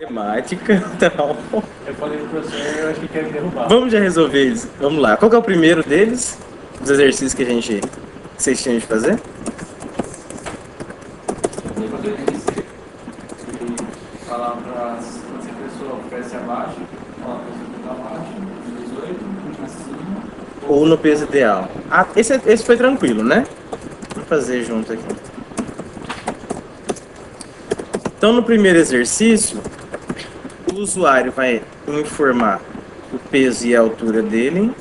Temática, então. Eu falei pro professor, eu acho que quer me derrubar. Vamos já resolver eles. Vamos lá. Qual que é o primeiro deles? Os exercícios que vocês tinham de fazer? Eu vou ter que falar para se a pessoa oferece abaixo, ó, a pessoa que está abaixo, 18, acima. Ou no peso ideal? Ah, esse foi tranquilo, né? Vamos fazer junto aqui. Então, no primeiro exercício, o usuário vai informar o peso e a altura dele.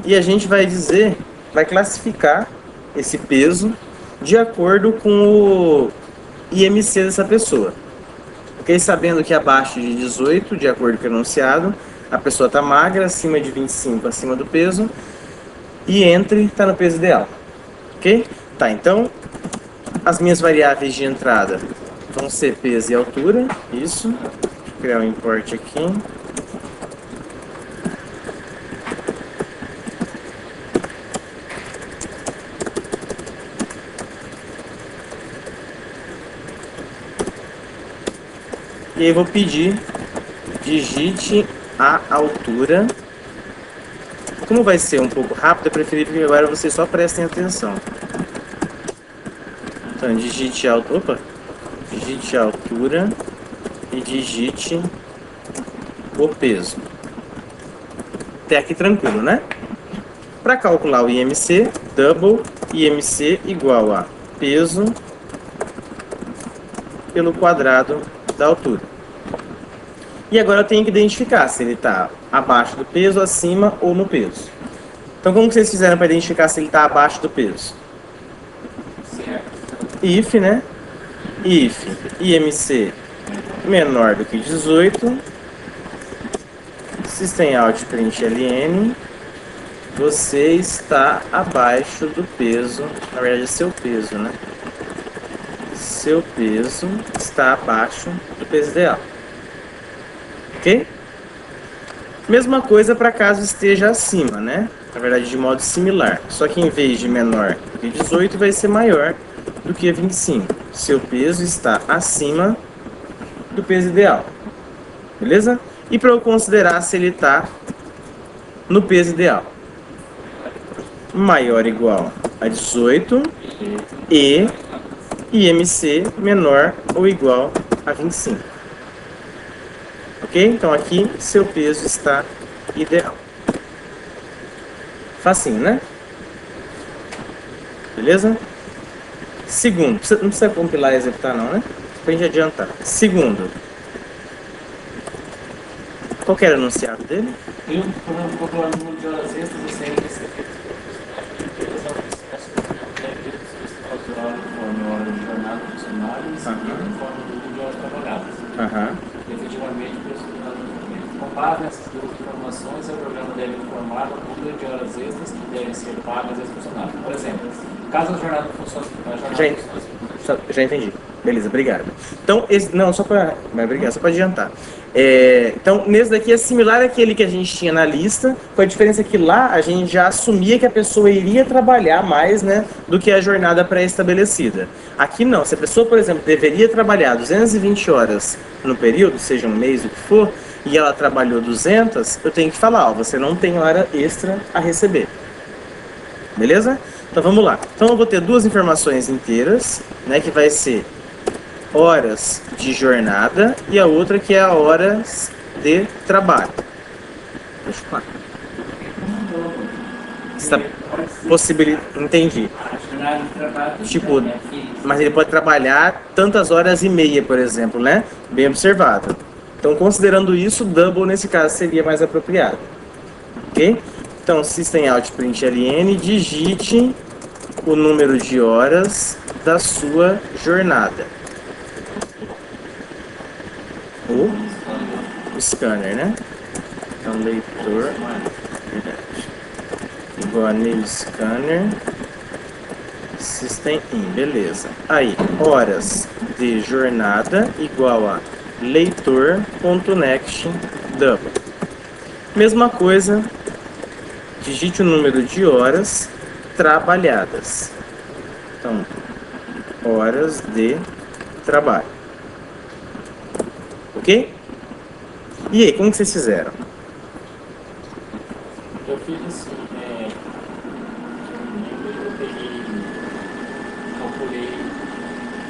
E a gente vai dizer, vai classificar esse peso de acordo com o IMC dessa pessoa. Ok? Sabendo que abaixo de 18, de acordo com o enunciado, a pessoa está magra, acima de 25, acima do peso, e entre está no peso ideal. Ok? Tá, então as minhas variáveis de entrada vão ser peso e altura. Isso. Vou criar um import aqui. E aí vou pedir, digite a altura. Como vai ser um pouco rápido, eu preferi que agora vocês só prestem atenção. Então, digite a altura e digite o peso. Até aqui tranquilo, né? Para calcular o IMC, double IMC igual a peso pelo quadrado da altura. E agora eu tenho que identificar se ele está abaixo do peso, acima ou no peso. Então, como que vocês fizeram para identificar se ele está abaixo do peso? If, né? If IMC menor do que 18, systemout.println, você está abaixo do peso, na verdade é seu peso, né? Seu peso está abaixo do peso ideal. Ok? Mesma coisa para caso esteja acima, né? Na verdade, de modo similar. Só que em vez de menor do que 18, vai ser maior do que 25. Seu peso está acima do peso ideal. Beleza? E para eu considerar se ele está no peso ideal. Maior ou igual a 18 e IMC menor ou igual a 25. Ok? Então aqui seu peso está ideal. Facinho, né? Beleza? Segundo, não precisa compilar e executar não, né? Pra gente adiantar. Segundo, qual que era o enunciado dele? Eu vou falar no número de horas extras e sem hora de jornada do funcionário e seguindo conforme o número de horas trabalhadas. Efetivamente, o preço do documento. Com base nessas duas informações, o programa deve informar o número de horas extras que devem ser pagas aos funcionários. Por exemplo, caso a jornada do funcionário... Já entendi. Beleza, obrigado. Então, não, só para adiantar. Então, nesse daqui é similar àquele que a gente tinha na lista, com a diferença que lá a gente já assumia que a pessoa iria trabalhar mais, né, do que a jornada pré-estabelecida. Aqui não, se a pessoa, por exemplo, deveria trabalhar 220 horas no período, seja um mês, o que for, e ela trabalhou 200, eu tenho que falar, ó, você não tem hora extra a receber. Beleza? Então vamos lá. Então eu vou ter duas informações inteiras, né, que vai ser horas de jornada e a outra que é a horas de trabalho. Deixa eu falar. Está possibilitando. Entendi. Tipo, mas ele pode trabalhar tantas horas e meia, por exemplo, né? Bem observado. Então, considerando isso, double nesse caso seria mais apropriado. Ok? Então, systemout.println, digite o número de horas da sua jornada. O scanner, né? Então, leitor, igual a new scanner, system in, beleza. Aí, horas de jornada igual a leitor.next double. Mesma coisa, digite o número de horas trabalhadas. Então, horas de trabalho. Ok? E aí, como que vocês fizeram? Eu fiz assim, calculei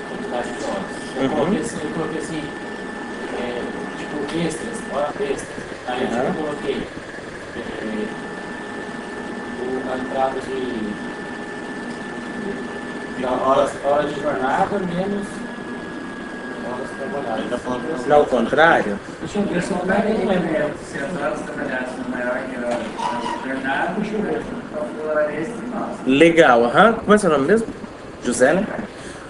a quantidade de horas. Eu coloquei assim, tipo extras, hora extras. Aí eu coloquei a entrada de horas de jornada menos horas trabalhadas. Não, ao contrário? Deixa eu ver se eu não lembro. Se as horas trabalhadas são maior que a jornada, deixa eu ver. Legal, Como é seu nome mesmo? José, né?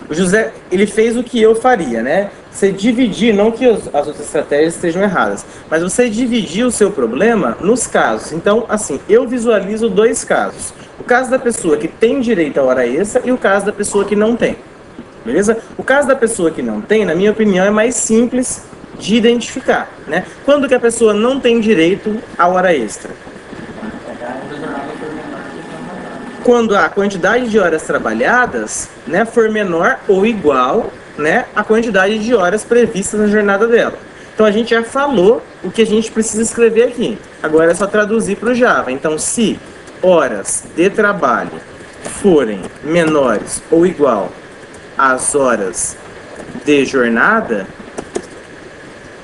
O José, ele fez o que eu faria, né? Você dividir, não que as outras estratégias estejam erradas, mas você dividir o seu problema nos casos. Então, assim, eu visualizo 2 casos. O caso da pessoa que tem direito à hora extra e o caso da pessoa que não tem. Beleza? O caso da pessoa que não tem, na minha opinião, é mais simples de identificar, né? Quando que a pessoa não tem direito à hora extra? Quando a quantidade de horas trabalhadas, né, for menor ou igual, né, à quantidade de horas previstas na jornada dela. Então a gente já falou o que a gente precisa escrever aqui. Agora é só traduzir para o Java. Então, se horas de trabalho forem menores ou igual às horas de jornada,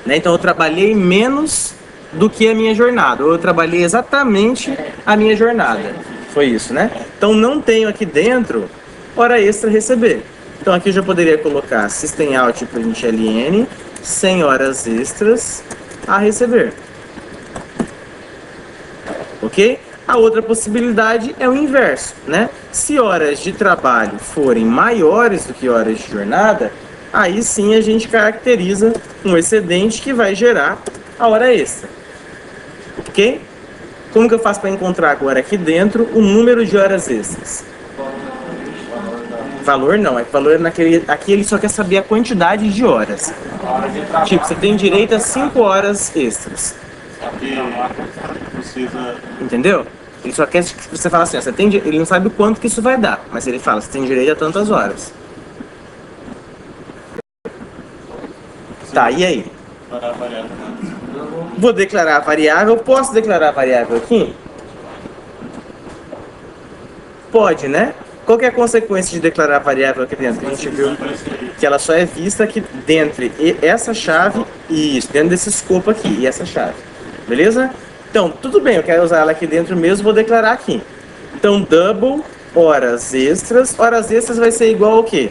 né, então eu trabalhei menos do que a minha jornada, ou eu trabalhei exatamente a minha jornada. Foi isso, né? Então não tenho aqui dentro hora extra a receber. Então aqui eu já poderia colocar systemout.println 100 horas extras a receber. Ok? A outra possibilidade é o inverso, né? Se horas de trabalho forem maiores do que horas de jornada, aí sim a gente caracteriza um excedente que vai gerar a hora extra. Ok? Como que eu faço para encontrar agora aqui dentro o número de horas extras? Valor não, valor naquele. Aqui ele só quer saber a quantidade de horas. Tipo, você tem direito a 5 horas extras. Entendeu? Ele só quer que você fale assim, ó, ele não sabe o quanto que isso vai dar, mas ele fala, você tem direito a tantas horas. Tá, e aí? Vou declarar a variável. Posso declarar a variável aqui? Pode, né? Qual que é a consequência de declarar a variável aqui dentro? A gente viu que ela só é vista aqui dentro essa chave e isso, dentro desse escopo aqui e essa chave. Beleza? Então, tudo bem, eu quero usar ela aqui dentro mesmo, vou declarar aqui. Então, double horas extras. Horas extras vai ser igual ao quê?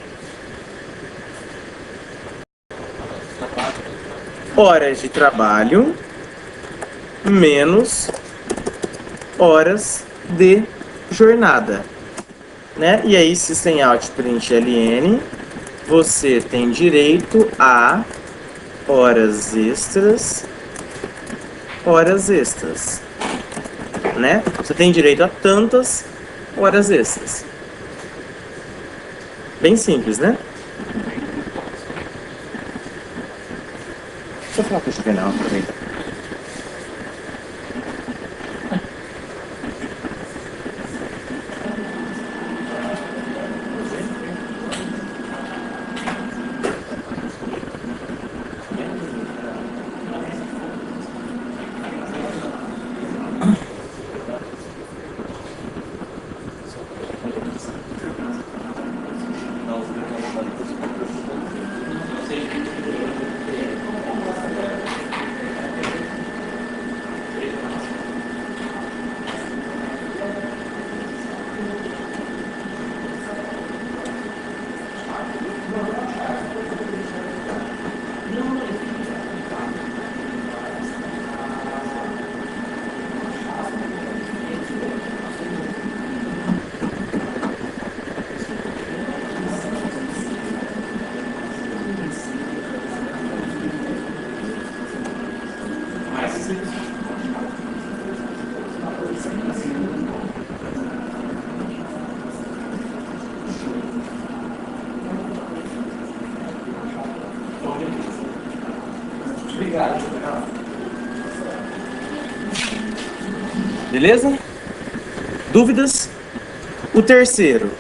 Horas de trabalho menos horas de jornada, né? E aí, systemout.println, você tem direito a horas extras, né? Você tem direito a tantas horas extras. Bem simples, né? Deixa eu falar com o Juvenal, aproveita. Beleza? Dúvidas? O terceiro.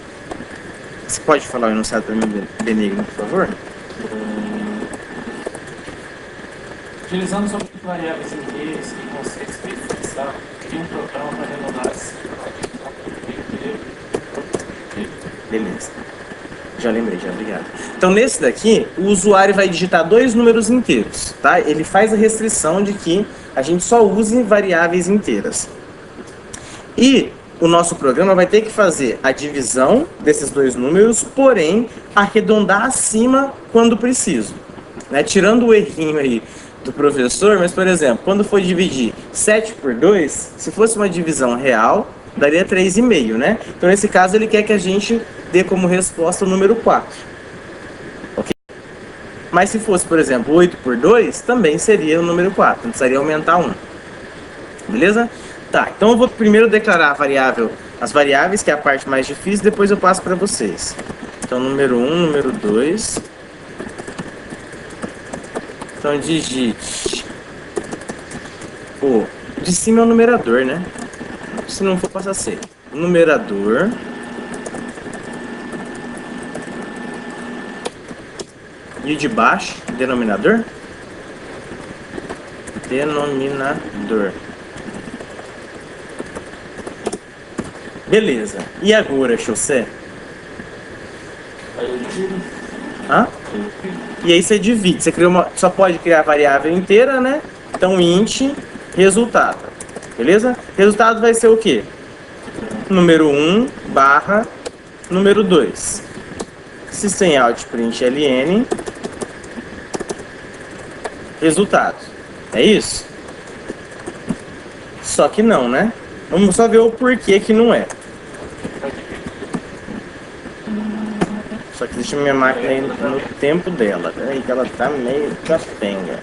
Você pode falar o enunciado para mim, Benigno, por favor? Utilizando somente variáveis inteiras e conceitos bem fixados, cria um programa para arredondar as Beleza. Já lembrei, já, obrigado. Então, nesse daqui, o usuário vai digitar 2 números inteiros, tá? Ele faz a restrição de que a gente só use variáveis inteiras. E o nosso programa vai ter que fazer a divisão desses 2 números, porém, arredondar acima quando preciso. Né? Tirando o errinho aí do professor, mas, por exemplo, quando for dividir 7 por 2, se fosse uma divisão real, daria 3,5, né? Então, nesse caso, ele quer que a gente dê como resposta o número 4. Ok? Mas se fosse, por exemplo, 8 por 2, também seria o número 4. Não precisaria aumentar 1. Beleza? Tá, então eu vou primeiro declarar a variável, as variáveis, que é a parte mais difícil, depois eu passo para vocês. Então, número 1, número 2. Então, digite o de cima é o numerador, né? Se não for, passa a ser o numerador e o de baixo, denominador. Denominador. Beleza. E agora, José? Hã? E aí você divide. Você cria só pode criar variável inteira, né? Então, int resultado. Beleza? Resultado vai ser o quê? Número 1 barra número 2. Systemout.println resultado. É isso? Só que não, né? Vamos só ver o porquê que não é. Só que deixa minha máquina aí no tempo dela. Peraí que ela tá meio capenga.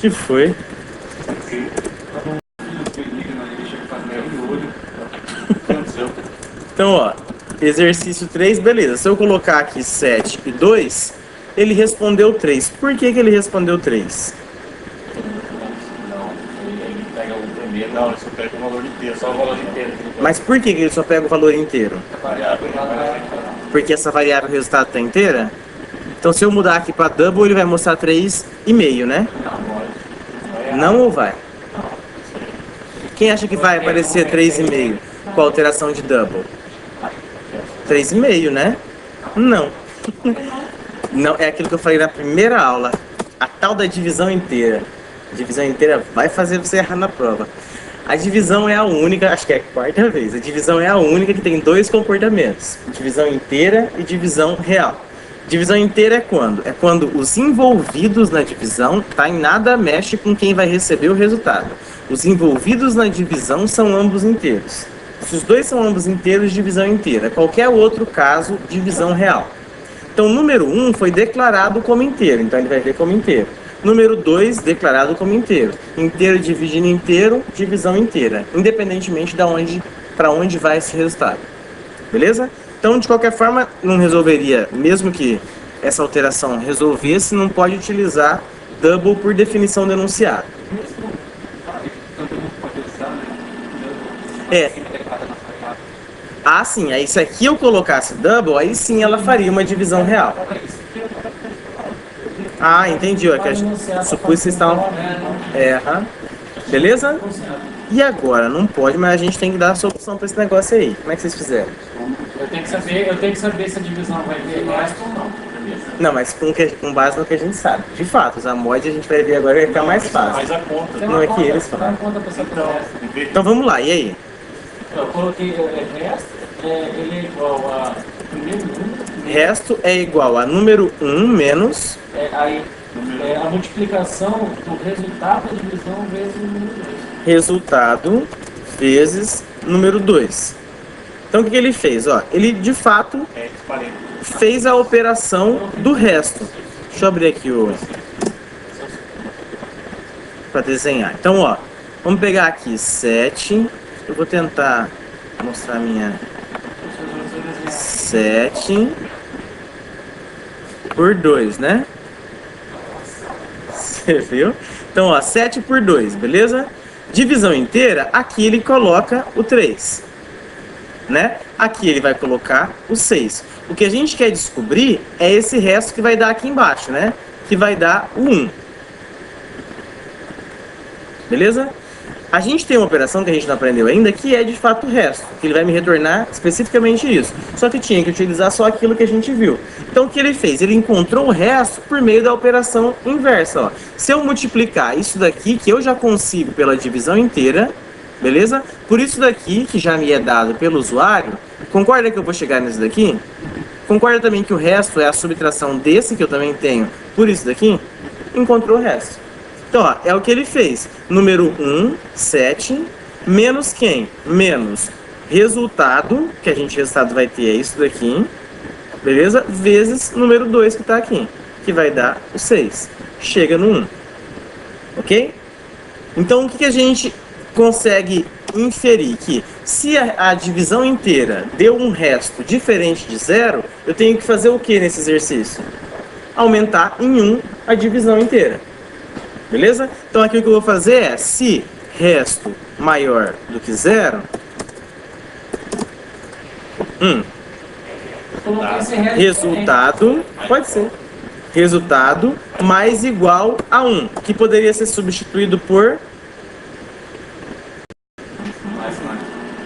Que foi? Então, ó, exercício 3, beleza. Se eu colocar aqui 7 e 2, ele respondeu 3. Por que que ele respondeu 3? Não, ele pega o primeiro. Não, ele só pega o valor inteiro, só o valor inteiro. Mas por que que ele só pega o valor inteiro? Variável. Porque essa variável resultado está inteira? Então, se eu mudar aqui para double, ele vai mostrar 3,5, né? Não ou vai? Quem acha que vai aparecer 3,5 com a alteração de double? 3,5, né? Não. Não, é aquilo que eu falei na primeira aula. A tal da divisão inteira. A divisão inteira vai fazer você errar na prova. A divisão é a única, acho que é a quarta vez, a divisão é a única que tem 2 comportamentos. Divisão inteira e divisão real. Divisão inteira é quando? É quando os envolvidos na divisão em nada mexe com quem vai receber o resultado. Os envolvidos na divisão são ambos inteiros. Se os dois são ambos inteiros, divisão inteira. Qualquer outro caso, divisão real. Então, número 1 foi declarado como inteiro, então ele vai ver como inteiro. Número 2, declarado como inteiro. Inteiro dividindo inteiro, divisão inteira. Independentemente de para onde vai esse resultado. Beleza? Então, de qualquer forma, não resolveria, mesmo que essa alteração resolvesse, não pode utilizar double por definição do enunciado. Ah, sim. Aí se aqui eu colocasse double, aí sim ela faria uma divisão real. Ah, entendi. Ó, que supus que vocês estavam... Beleza? E agora? Não pode, mas a gente tem que dar a solução para esse negócio aí. Como é que vocês fizeram? Eu tenho que saber se a divisão vai ter resto ou não. Não, mas com base no que a gente sabe. De fato, os mod a gente vai ver agora, vai ficar mais fácil. Mas a conta. Não é que eles falam. Então vamos lá, e aí? Eu coloquei resto, ele é igual a primeiro número. Resto é igual a número 1 menos... a multiplicação do resultado da divisão vezes o número 2. Resultado vezes número 2. Então o que ele fez? Ó, ele de fato fez a operação do resto. Deixa eu abrir aqui para desenhar. Então, ó, vamos pegar aqui 7. Eu vou tentar mostrar a minha 7 por 2, né? Você viu? Então, ó, 7 por 2, beleza? Divisão inteira, aqui ele coloca o 3, né? Aqui ele vai colocar o 6. O que a gente quer descobrir é esse resto que vai dar aqui embaixo, né? Que vai dar o 1. Beleza? A gente tem uma operação que a gente não aprendeu ainda, que é de fato o resto, que ele vai me retornar especificamente isso. Só que tinha que utilizar só aquilo que a gente viu. Então o que ele fez? Ele encontrou o resto por meio da operação inversa. Ó. Se eu multiplicar isso daqui, que eu já consigo pela divisão inteira, beleza? Por isso daqui, que já me é dado pelo usuário, concorda que eu vou chegar nisso daqui? Concorda também que o resto é a subtração desse, que eu também tenho, por isso daqui? Encontrou o resto. Então, ó, é o que ele fez. Número 1, 7, menos quem? Menos resultado, que a gente resultado vai ter é isso daqui, beleza? Vezes número 2 que está aqui, que vai dar o 6. Chega no 1. Ok? Então, o que a gente consegue inferir? Que se a divisão inteira deu um resto diferente de 0, eu tenho que fazer o que nesse exercício? Aumentar em 1 a divisão inteira. Beleza? Então aqui o que eu vou fazer é, se resto maior do que 0, resultado, pode ser, resultado mais igual a 1, que poderia ser substituído por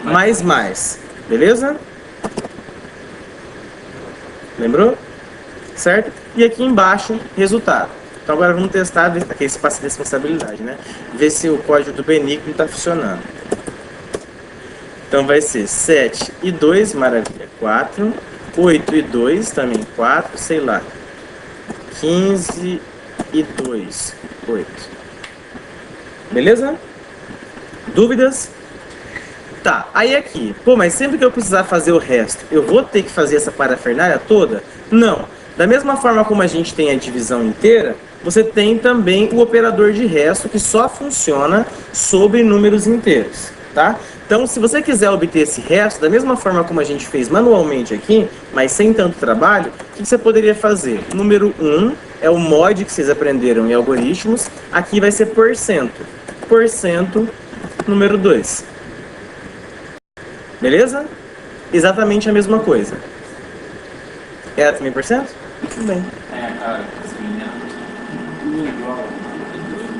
mais, beleza? Lembrou? Certo? E aqui embaixo, resultado. Então agora vamos testar, aqui esse passo de responsabilidade, né? Ver se o código do Benigno está funcionando. Então vai ser 7 e 2, maravilha, 4. 8 e 2, também 4, sei lá. 15 e 2, 8. Beleza? Dúvidas? Tá, aí aqui. Pô, mas sempre que eu precisar fazer o resto, eu vou ter que fazer essa parafernália toda? Não. Da mesma forma como a gente tem a divisão inteira, você tem também o operador de resto que só funciona sobre números inteiros, tá? Então, se você quiser obter esse resto, da mesma forma como a gente fez manualmente aqui, mas sem tanto trabalho, o que você poderia fazer? Número 1 é o mod que vocês aprenderam em algoritmos, aqui vai ser porcento. Porcento, número 2. Beleza? Exatamente a mesma coisa. É também porcento? Tudo bem.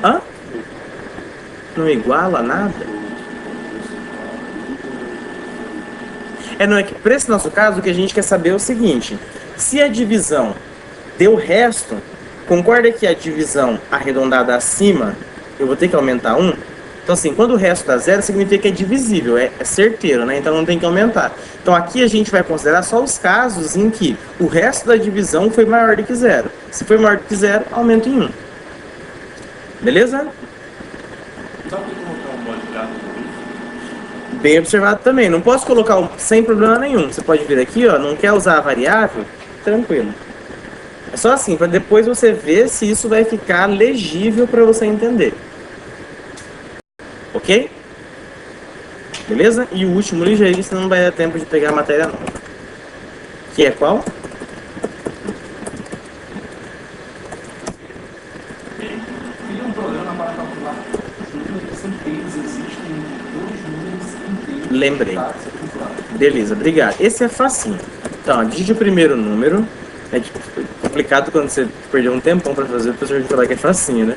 Hã? Não iguala nada? Não é que para esse nosso caso, o que a gente quer saber é o seguinte: se a divisão deu resto, concorda que a divisão arredondada acima, eu vou ter que aumentar 1? Então assim, quando o resto dá 0, significa que é divisível, é certeiro, né? Então não tem que aumentar. Então aqui a gente vai considerar só os casos em que o resto da divisão foi maior do que 0. Se foi maior do que 0, aumenta em 1. Beleza? Bem observado também. Não posso colocar sem problema nenhum. Você pode vir aqui, ó, não quer usar a variável? Tranquilo. É só assim, para depois você ver se isso vai ficar legível para você entender. Ok? Beleza? E o último ligeiro, senão não vai dar tempo de pegar a matéria nova. Que é qual? Cria um programa para calcular os números inteiros. Existem dois números inteiros. Lembrei. Beleza, obrigado. Esse é facinho. Então, ó, digite o primeiro número. É complicado quando você perdeu um tempão para fazer, o professor vai falar que é facinho, né?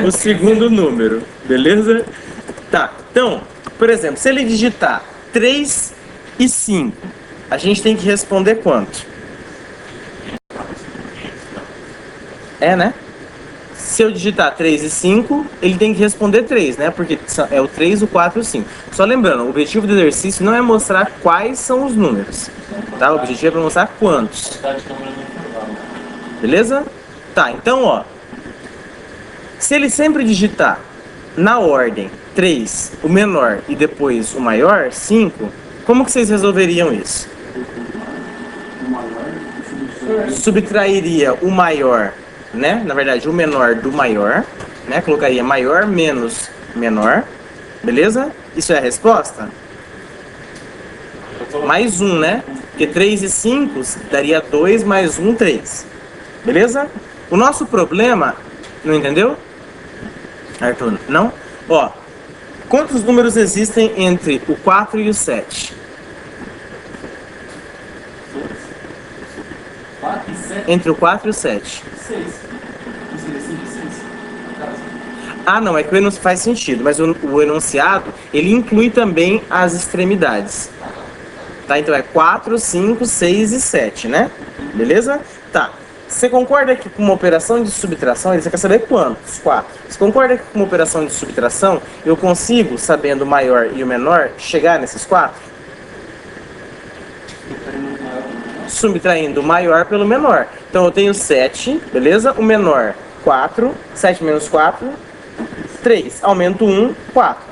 O segundo número, beleza? Tá, então, por exemplo, se ele digitar 3 e 5, a gente tem que responder quanto? Né? Se eu digitar 3 e 5, ele tem que responder 3, né? Porque é o 3, o 4 e o 5. Só lembrando, o objetivo do exercício não é mostrar quais são os números, tá? O objetivo é para mostrar quantos. Beleza? Tá, então, ó. Se ele sempre digitar na ordem 3, o menor, e depois o maior, 5, como que vocês resolveriam isso? Subtrairia o maior, né? Na verdade, o menor do maior, né? Colocaria maior menos menor, beleza? Isso é a resposta? Mais 1, né? Porque 3 e 5 daria 2 mais 1, 3. Beleza? O nosso problema, não entendeu? Arthur, não? Ó, quantos números existem entre o 4 e o 7? 4 e 7? Entre o 4 e o 7. 6. Não seria 5 e 6? Ah, não, é que o enunciado faz sentido, mas o enunciado, ele inclui também as extremidades. Tá, então é 4, 5, 6 e 7, né? Beleza? Tá. Você concorda que com uma operação de subtração, você quer saber quantos? 4. Você concorda que com uma operação de subtração, eu consigo, sabendo o maior e o menor, chegar nesses 4? Subtraindo o maior pelo menor. Então eu tenho 7, beleza? O menor, 4. 7 menos 4, 3. Aumento 1, 4.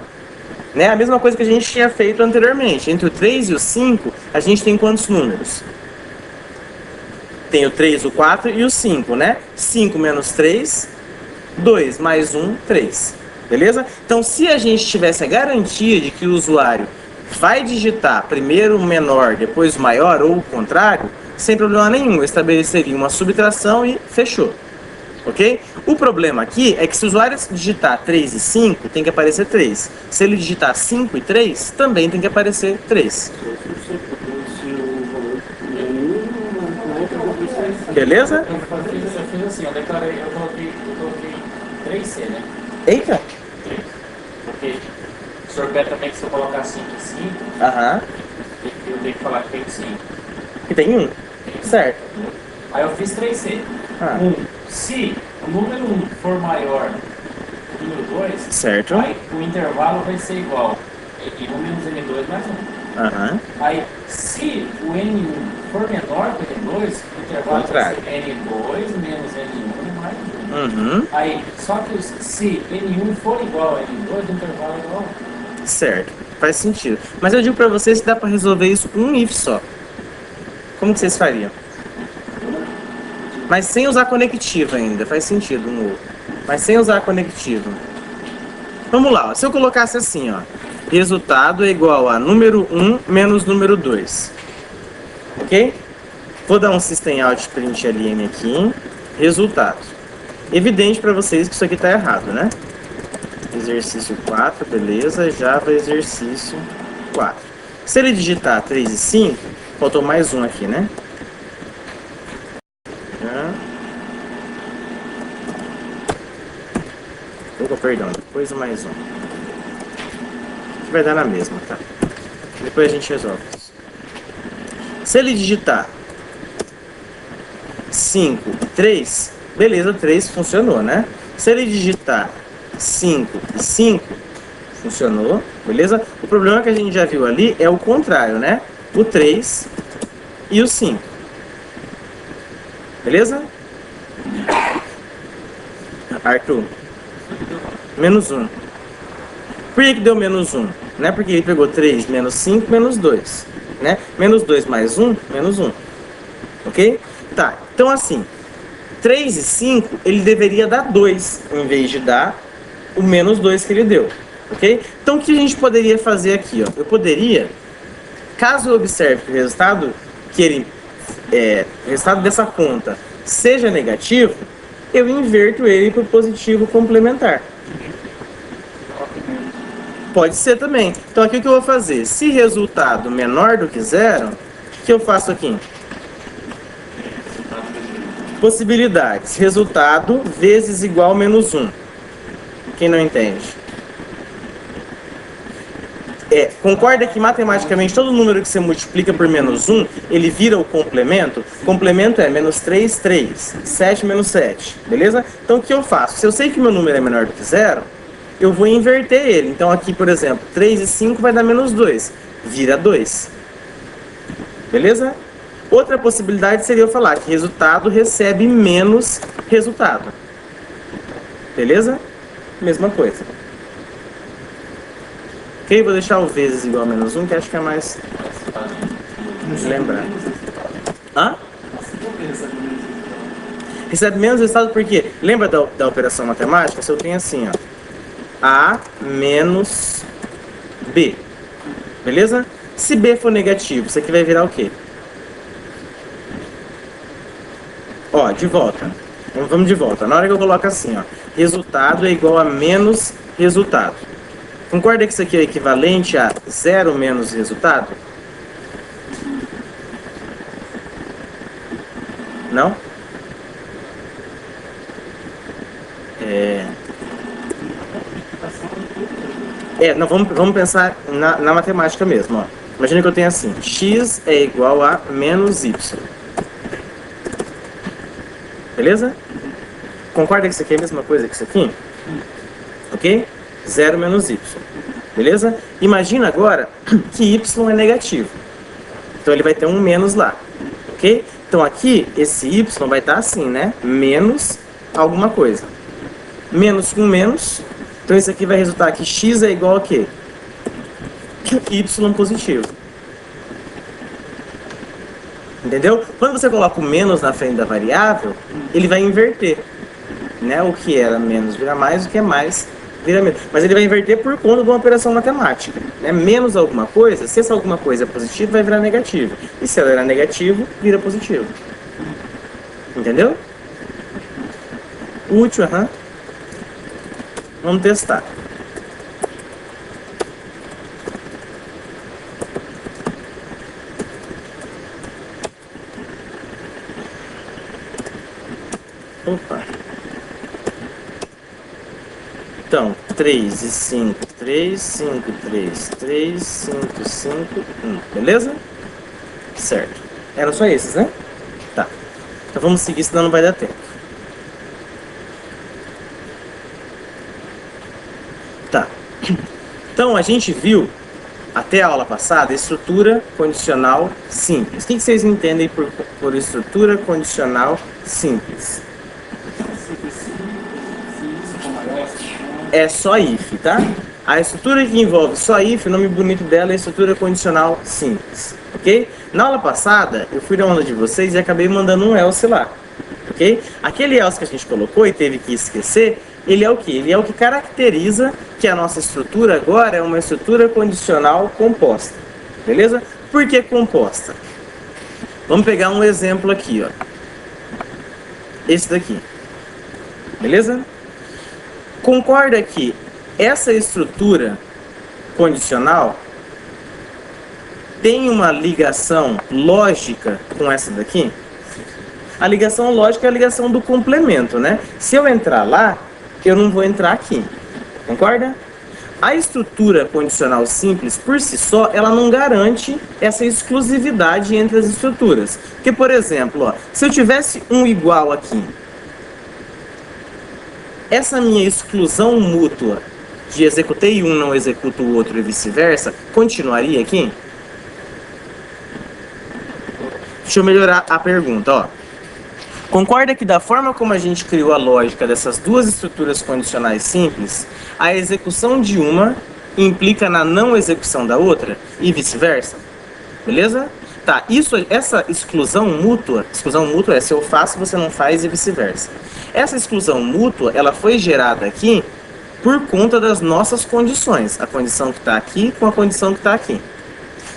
Né? A mesma coisa que a gente tinha feito anteriormente. Entre o 3 e o 5, a gente tem quantos números? Tem o 3, o 4 e o 5, né? 5 menos 3, 2 mais 1, 3. Beleza? Então, se a gente tivesse a garantia de que o usuário vai digitar primeiro o menor, depois o maior, ou o contrário, sem problema nenhum, eu estabeleceria uma subtração e fechou. Ok? O problema aqui é que se o usuário digitar 3 e 5, tem que aparecer 3. Se ele digitar 5 e 3, também tem que aparecer 3. Beleza? Eu fiz assim, eu coloquei 3C, né? Eita! 3. Porque o senhor pede também que se eu colocar 5 e 5, Aham. eu tenho que falar que tem 5. E tem 1. Certo. Aí eu fiz 3C. Ah. 1. Se o número 1 for maior que o número 2, Certo. aí o intervalo vai ser igual a 1 menos N2 mais 1. Aham. Aí, se o N1 for menor que o N2, o intervalo vai ser N2 menos N1 mais 1. Uhum. Aí, só que se N1 for igual a N2, o intervalo é igual a 1. Certo. Faz sentido. Mas eu digo pra vocês que dá pra resolver isso com um if só. Como que vocês fariam? Mas sem usar conectivo ainda. Faz sentido um outro. Mas sem usar conectivo. Vamos lá. Ó. Se eu colocasse assim, ó. Resultado é igual a número 1 menos número 2. Ok? Vou dar um system out print ln aqui. Resultado. Evidente para vocês que isso aqui está errado, né? Exercício 4, beleza. Java exercício 4. Se ele digitar 3 e 5, faltou mais um aqui, né? Opa, perdão. Depois mais um. Vai dar na mesma, tá? Depois a gente resolve isso. Se ele digitar 5 e 3, beleza, 3 funcionou, né? Se ele digitar 5 e 5, funcionou, beleza? O problema que a gente já viu ali é o contrário, né? O 3 e o 5. Beleza? Arthur. Menos 1. Por que deu menos 1? Né? Porque ele pegou 3 menos 5 menos 2. Né? Menos 2 mais 1, menos 1. Ok? Tá, então assim, 3 e 5, ele deveria dar 2, em vez de dar o menos 2 que ele deu. Ok? Então o que a gente poderia fazer aqui? Ó? Eu poderia, caso eu observe que o resultado, o resultado dessa conta seja negativo, eu inverto ele para o positivo complementar. Pode ser também. Então aqui o que eu vou fazer? Se resultado menor do que 0, o que eu faço aqui? Possibilidades. Resultado vezes igual menos 1. Quem não entende? Concorda que matematicamente todo número que você multiplica por menos 1, ele vira o complemento? Complemento é menos 3, 3. 7 menos 7. Beleza? Então o que eu faço? Se eu sei que meu número é menor do que 0, eu vou inverter ele. Então aqui, por exemplo, 3 e 5 vai dar menos 2. Vira 2. Beleza? Outra possibilidade seria eu falar que resultado recebe menos resultado. Beleza? Mesma coisa. Ok? Vou deixar o vezes igual a menos 1, que acho que é mais lembrar. Hã? Recebe menos resultado porque, lembra da operação matemática? Se eu tenho assim, ó, A menos B. Beleza? Se B for negativo, isso aqui vai virar o quê? Ó, de volta. Vamos de volta. Na hora que eu coloco assim, ó, resultado é igual a menos resultado. Concorda que isso aqui é equivalente a 0 menos resultado? Não? Não, vamos pensar na matemática mesmo, ó. Imagina que eu tenho assim, x é igual a menos y. Beleza? Concorda que isso aqui é a mesma coisa que isso aqui? Ok? 0 menos y. Beleza? Imagina agora que y é negativo. Então ele vai ter um menos lá. Ok? Então aqui, esse y vai estar assim, né? Menos alguma coisa. Menos com menos. Então isso aqui vai resultar que x é igual a quê? Y positivo. Entendeu? Quando você coloca o menos na frente da variável, ele vai inverter. Né? O que era menos vira mais, o que é mais vira menos. Mas ele vai inverter por conta de uma operação matemática. Né? Menos alguma coisa, se essa alguma coisa é positiva, vai virar negativo. E se ela era negativo, vira positivo. Entendeu? Útil, aham. Vamos testar. Opa. Então, 3 e 5, 3, 5, 3, 3, 5, 5, 1. Beleza? Certo. Eram só esses, né? Tá. Então vamos seguir, senão não vai dar tempo. Tá. Então a gente viu, até a aula passada, estrutura condicional simples. O que vocês entendem por estrutura condicional simples? É só if, tá? A estrutura que envolve só if, o nome bonito dela é estrutura condicional simples, ok? Na aula passada, eu fui na onda de vocês e acabei mandando um else lá, ok? Aquele else que a gente colocou e teve que esquecer, ele é o que? Ele é o que caracteriza que a nossa estrutura agora é uma estrutura condicional composta, beleza? Por que composta? Vamos pegar um exemplo aqui, ó. Esse daqui, beleza? Concorda que essa estrutura condicional tem uma ligação lógica com essa daqui? A ligação lógica é a ligação do complemento, né? Se eu entrar lá, eu não vou entrar aqui. Concorda? A estrutura condicional simples, por si só, ela não garante essa exclusividade entre as estruturas. Porque, por exemplo, ó, se eu tivesse um igual aqui, essa minha exclusão mútua de executei um, não executo o outro e vice-versa, continuaria aqui? Deixa eu melhorar a pergunta, ó. Concorda que da forma como a gente criou a lógica dessas duas estruturas condicionais simples, a execução de uma implica na não execução da outra e vice-versa? Beleza? Tá, essa exclusão mútua é se eu faço, você não faz e vice-versa. Essa exclusão mútua, ela foi gerada aqui por conta das nossas condições. A condição que está aqui com a condição que está aqui.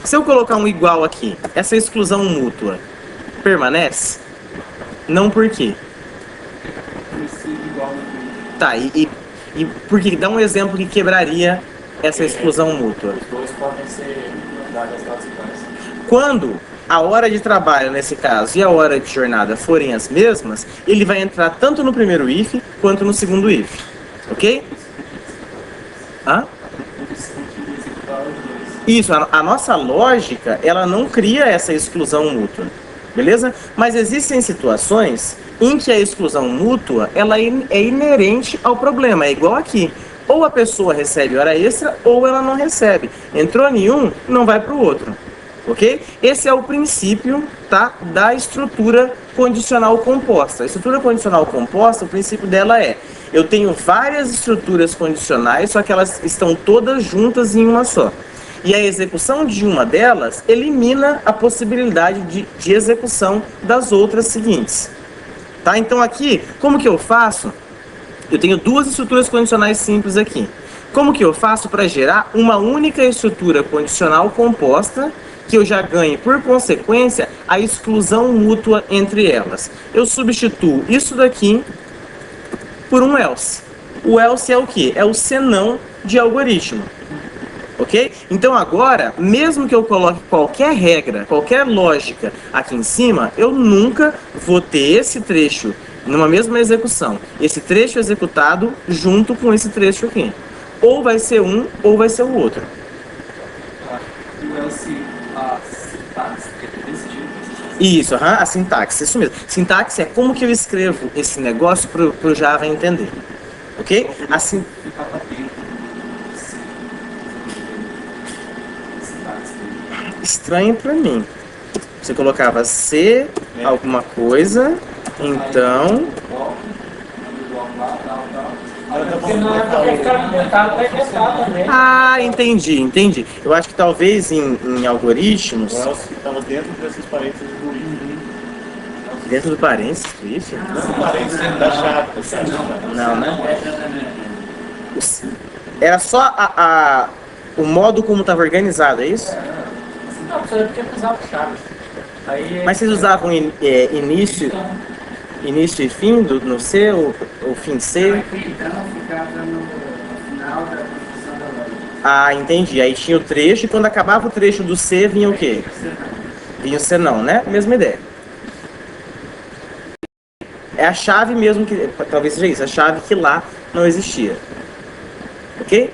Se eu colocar um igual aqui, essa exclusão mútua permanece? Não, por quê? Tá, e porque dá um exemplo que quebraria essa exclusão mútua. Os dois podem ser dados iguais. Quando a hora de trabalho, nesse caso, e a hora de jornada forem as mesmas, ele vai entrar tanto no primeiro if quanto no segundo if. Ok? Hã? Isso, a nossa lógica, ela não cria essa exclusão mútua. Beleza? Mas existem situações em que a exclusão mútua, ela é inerente ao problema. É igual aqui. Ou a pessoa recebe hora extra, ou ela não recebe. Entrou em um, não vai para o outro. Ok? Esse é o princípio, tá, da estrutura condicional composta. A estrutura condicional composta, o princípio dela é: eu tenho várias estruturas condicionais, só que elas estão todas juntas em uma só. E a execução de uma delas elimina a possibilidade de execução das outras seguintes. Tá? Então aqui, como que eu faço? Eu tenho duas estruturas condicionais simples aqui. Como que eu faço para gerar uma única estrutura condicional composta que eu já ganhe, por consequência, a exclusão mútua entre elas. Eu substituo isso daqui por um else. O else é o quê? É o senão de algoritmo. Ok? Então agora, mesmo que eu coloque qualquer regra, qualquer lógica aqui em cima, eu nunca vou ter esse trecho numa mesma execução. Esse trecho executado junto com esse trecho aqui. Ou vai ser um, ou vai ser o outro. O else, a sintaxe é desse tipo? Isso, a sintaxe, isso mesmo. Sintaxe é como que eu escrevo esse negócio para o Java entender. Ok? Assim. Estranho para mim. Você colocava C, alguma coisa, então. Ah, entendi. Eu acho que talvez em algoritmos. O else estava dentro desses parênteses do if. Dentro do parênteses do if? Não, parênteses da chave. Não, né? Era só o modo como estava organizado, é isso? Não, você porque usava chave. Mas vocês usavam início e fim no C, ou fim C? Então ficava no final da construção da lógica. Ah, entendi. Aí tinha o trecho e quando acabava o trecho do C vinha o quê? Vinha o senão, né? Mesma ideia. É a chave mesmo que... Talvez seja isso, a chave que lá não existia. Ok?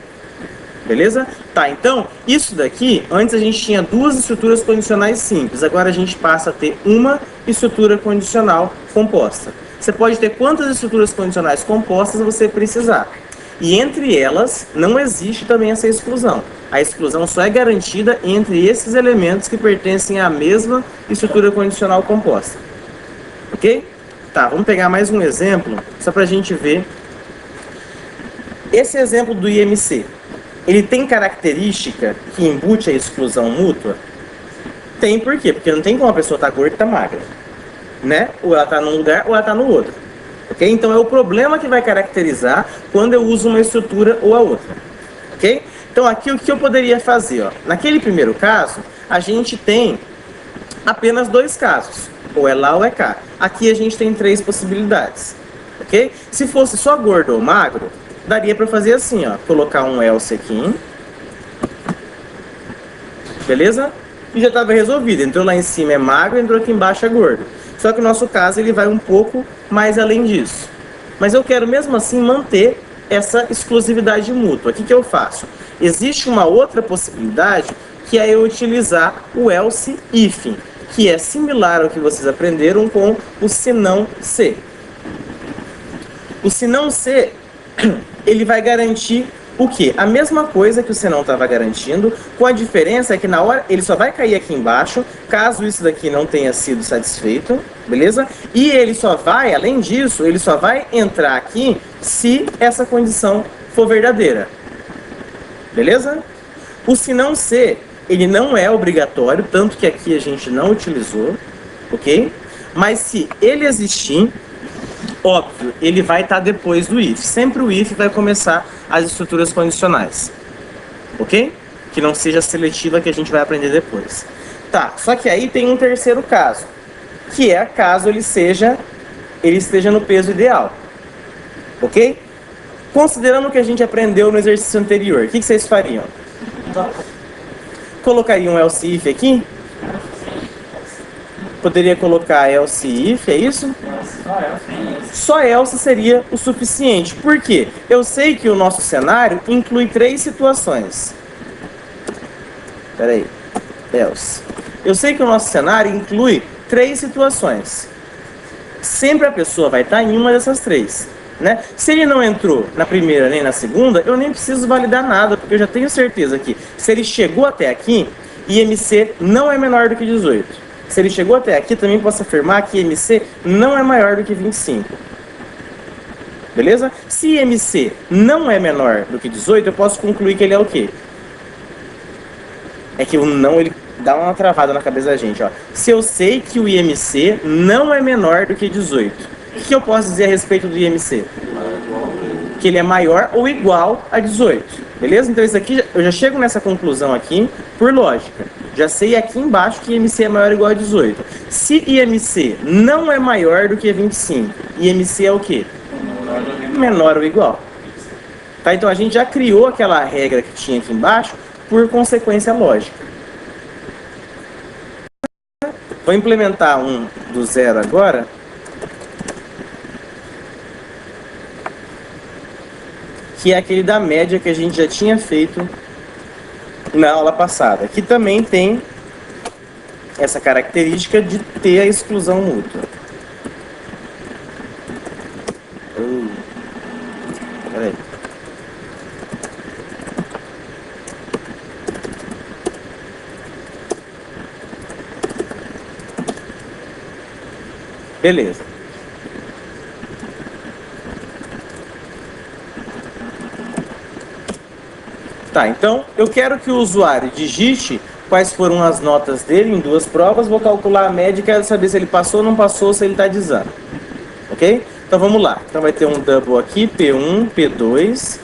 Beleza? Tá, então, isso daqui, antes a gente tinha duas estruturas condicionais simples, agora a gente passa a ter uma estrutura condicional composta. Você pode ter quantas estruturas condicionais compostas você precisar. E entre elas, não existe também essa exclusão. A exclusão só é garantida entre esses elementos que pertencem à mesma estrutura condicional composta. Ok? Tá, vamos pegar mais um exemplo, só para a gente ver. Esse exemplo do IMC. Ele tem característica que embute a exclusão mútua? Tem, por quê? Porque não tem como a pessoa estar gorda e estar magra. Né? Ou ela está num lugar ou ela está no outro. Ok? Então é o problema que vai caracterizar quando eu uso uma estrutura ou a outra. Ok? Então aqui o que eu poderia fazer? Ó? Naquele primeiro caso, a gente tem apenas dois casos. Ou é lá ou é cá. Aqui a gente tem três possibilidades. Ok? Se fosse só gordo ou magro, daria para fazer assim, ó, colocar um else aqui, beleza? E já estava resolvido, entrou lá em cima é magro, entrou aqui embaixo é gordo. Só que o nosso caso ele vai um pouco mais além disso. Mas eu quero mesmo assim manter essa exclusividade mútua. O que eu faço? Existe uma outra possibilidade que é eu utilizar o else if, que é similar ao que vocês aprenderam com o senão se. O senão se ele vai garantir o quê? A mesma coisa que o senão estava garantindo, com a diferença é que na hora ele só vai cair aqui embaixo, caso isso daqui não tenha sido satisfeito, beleza? E ele só vai, além disso, ele só vai entrar aqui se essa condição for verdadeira, beleza? O senão se, ele não é obrigatório, tanto que aqui a gente não utilizou, ok? Mas se ele existir, óbvio, ele vai estar depois do if. Sempre o if vai começar as estruturas condicionais. Ok? Que não seja seletiva, que a gente vai aprender depois. Tá, só que aí tem um terceiro caso. Que é caso ele esteja no peso ideal. Ok? Considerando o que a gente aprendeu no exercício anterior, o que vocês fariam? Colocariam um else if aqui? Poderia colocar else if, é isso? Só else seria o suficiente. Por quê? Eu sei que o nosso cenário inclui três situações. Espera aí. Else. Eu sei que o nosso cenário inclui três situações. Sempre a pessoa vai estar em uma dessas três. Né? Se ele não entrou na primeira nem na segunda, eu nem preciso validar nada, porque eu já tenho certeza que se ele chegou até aqui, IMC não é menor do que 18. Se ele chegou até aqui, também posso afirmar que IMC não é maior do que 25. Beleza? Se IMC não é menor do que 18, eu posso concluir que ele é o quê? É que o não, ele dá uma travada na cabeça da gente. Ó. Se eu sei que o IMC não é menor do que 18, o que eu posso dizer a respeito do IMC? Que ele é maior ou igual a 18. Beleza? Então isso aqui, eu já chego nessa conclusão aqui por lógica. Já sei aqui embaixo que IMC é maior ou igual a 18. Se IMC não é maior do que 25, IMC é o quê? Menor ou igual. Tá? Então a gente já criou aquela regra que tinha aqui embaixo por consequência lógica. Vou implementar um do zero agora. Que é aquele da média que a gente já tinha feito na aula passada. Que também tem essa característica de ter a exclusão mútua. Peraí. Beleza. Tá, então eu quero que o usuário digite quais foram as notas dele em duas provas, vou calcular a média e quero saber se ele passou ou não passou, se ele está de exame. Ok? Então vamos lá. Então vai ter um double aqui, P1, P2,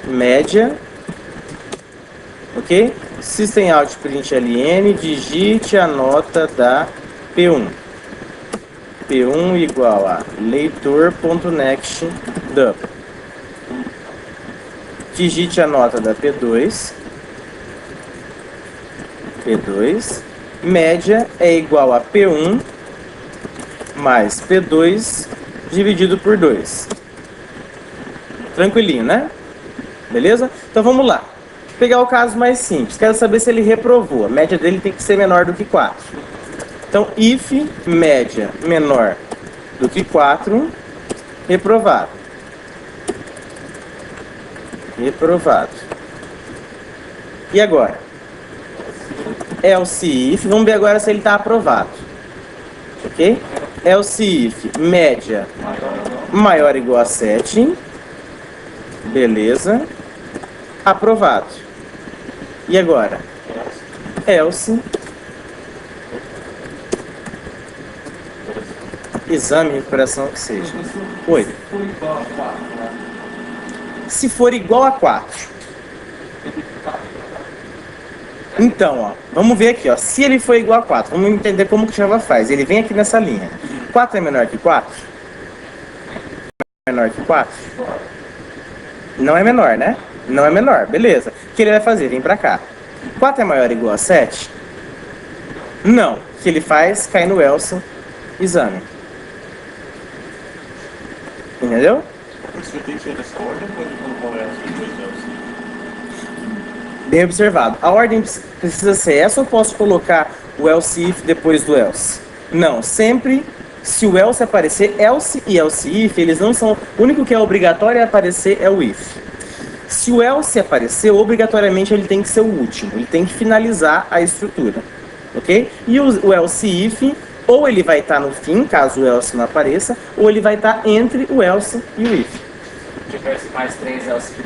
média. Ok? System out print ln, digite a nota da P1. P1 igual a leitor.next double. Digite a nota da P2. P2. Média é igual a P1 mais P2 dividido por 2. Tranquilinho, né? Beleza? Então vamos lá. Vou pegar o caso mais simples. Quero saber se ele reprovou. A média dele tem que ser menor do que 4. Então, if média menor do que 4, reprovado. Reprovado. E agora? Else if, vamos ver agora se ele está aprovado. Ok? Else if, média maior ou igual a 7. Beleza. Aprovado. E agora? Else. Exame, recuperação, que seja. Oi. Se for igual a 4. Então, ó, vamos ver aqui, ó. Se ele for igual a 4, vamos entender como que o Java faz. Ele vem aqui nessa linha. 4 é menor que 4? Menor que 4? Não é menor, né? Não é menor, beleza. O que ele vai fazer? Vem pra cá. 4 é maior ou igual a 7? Não. O que ele faz? Cai no else, exame. Entendeu? Você tem que ser nessa ordem ou pode colocar essa depois else? Bem observado. A ordem precisa ser essa ou posso colocar o else if depois do else? Não, sempre se o else aparecer, else e else if, eles não são... O único que é obrigatório aparecer é o if. Se o else aparecer, obrigatoriamente ele tem que ser o último. Ele tem que finalizar a estrutura. Ok? E o else if, ou ele vai estar no fim, caso o else não apareça, ou ele vai estar entre o else e o if. Se tivesse mais 3 else if.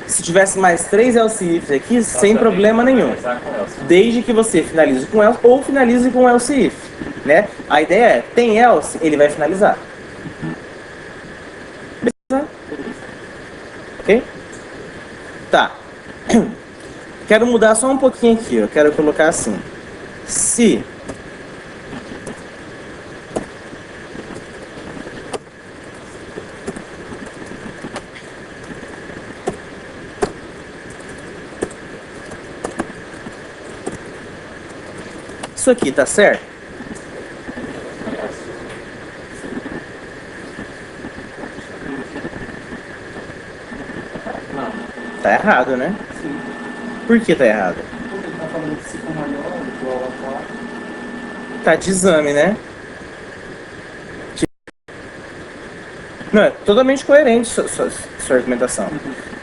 Se tivesse mais 3 else ifs aqui, sem problema nenhum. Desde que você finalize com else ou finalize com else if, né? A ideia é, tem else, ele vai finalizar. Beleza? Ok? Tá. Quero mudar só um pouquinho aqui, eu quero colocar assim. Se isso aqui tá certo? Não. Tá errado, né? Sim. Por que tá errado? Porque ele está falando que se for maior ou igual a 4, Tá de exame, né? Não, é totalmente coerente sua argumentação.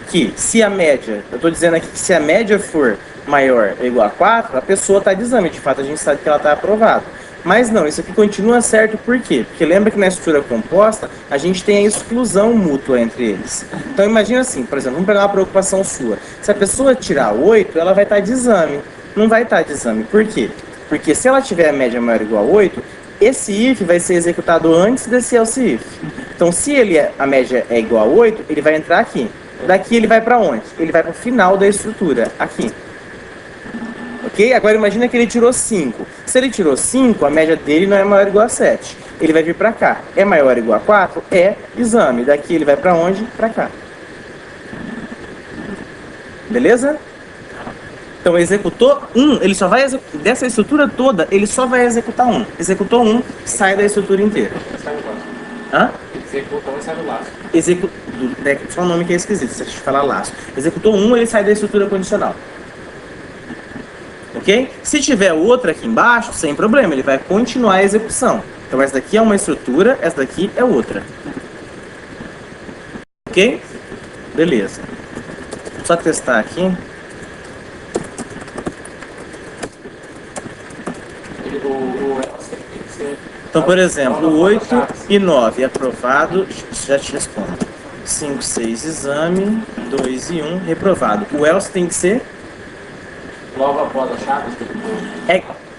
Que se a média, eu tô dizendo aqui que se a média for maior ou igual a 4, a pessoa tá de exame. De fato, a gente sabe que ela tá aprovada. Mas não, isso aqui continua certo por quê? Porque lembra que na estrutura composta, a gente tem a exclusão mútua entre eles. Então imagina assim, por exemplo, vamos pegar uma preocupação sua. Se a pessoa tirar 8, ela vai estar de exame. Não vai estar de exame. Por quê? Porque se ela tiver a média maior ou igual a 8, esse if vai ser executado antes desse else if. Então se a média é igual a 8, ele vai entrar aqui. Daqui ele vai para onde? Ele vai para o final da estrutura, aqui. Ok? Agora imagina que ele tirou 5. Se ele tirou 5, a média dele não é maior ou igual a 7. Ele vai vir para cá. É maior ou igual a 4? É exame. Daqui ele vai para onde? Para cá. Beleza? Então executou 1, ele só vai executar, dessa estrutura toda, ele só vai executar 1. Executou 1, sai da estrutura inteira. Sai o laço. Hã? Executou e sai do laço. Só o nome que é esquisito, se a gente falar laço. Executou 1, ele sai da estrutura condicional. Ok? Se tiver outra aqui embaixo, sem problema, ele vai continuar a execução. Então essa daqui é uma estrutura, essa daqui é outra. Ok? Beleza. Só testar aqui. Então, por exemplo, o 8 e 9 aprovado, já te respondo. 5, 6 exame, 2 e 1 reprovado. O else tem que ser? Logo após a chave?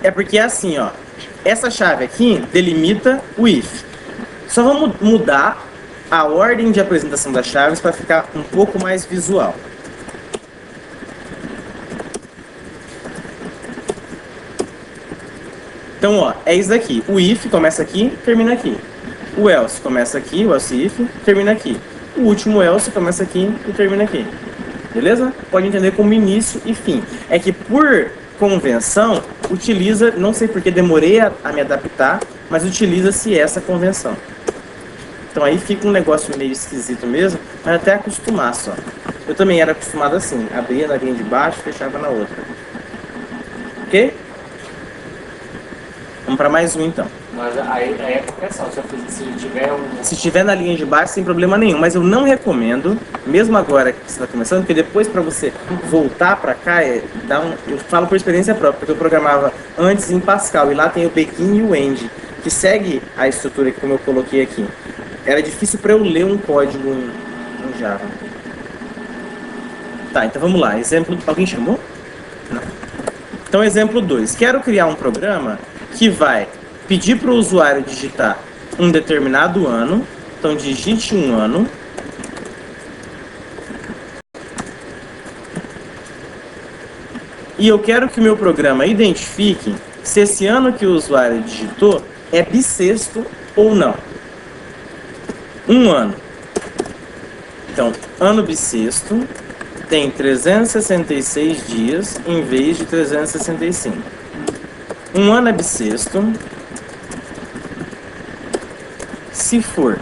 É porque é assim, ó. Essa chave aqui delimita o if. Só vamos mudar a ordem de apresentação das chaves para ficar um pouco mais visual. Então, ó, é isso daqui. O if começa aqui, termina aqui. O else começa aqui, o else if, termina aqui. O último else começa aqui e termina aqui. Beleza? Pode entender como início e fim. É que por convenção, utiliza, não sei porque demorei a me adaptar, mas utiliza-se essa convenção. Então aí fica um negócio meio esquisito mesmo, mas até acostumar só. Eu também era acostumado assim, abria na linha de baixo, fechava na outra. Ok? Vamos para mais um então. Mas aí é correção, se tiver Se tiver na linha de baixo, sem problema nenhum. Mas eu não recomendo, mesmo agora que você está começando, porque depois para você voltar para cá, eu falo por experiência própria, porque eu programava antes em Pascal, e lá tem o begin e o end, que segue a estrutura que como eu coloquei aqui. Era difícil para eu ler um código em Java. Tá, então vamos lá. Exemplo. Alguém chamou? Não. Então, exemplo 2. Quero criar um programa que vai pedir para o usuário digitar um determinado ano. Então, digite um ano. E eu quero que o meu programa identifique se esse ano que o usuário digitou é bissexto ou não. Um ano. Então, ano bissexto tem 366 dias em vez de 365. Um ano é bissexto se for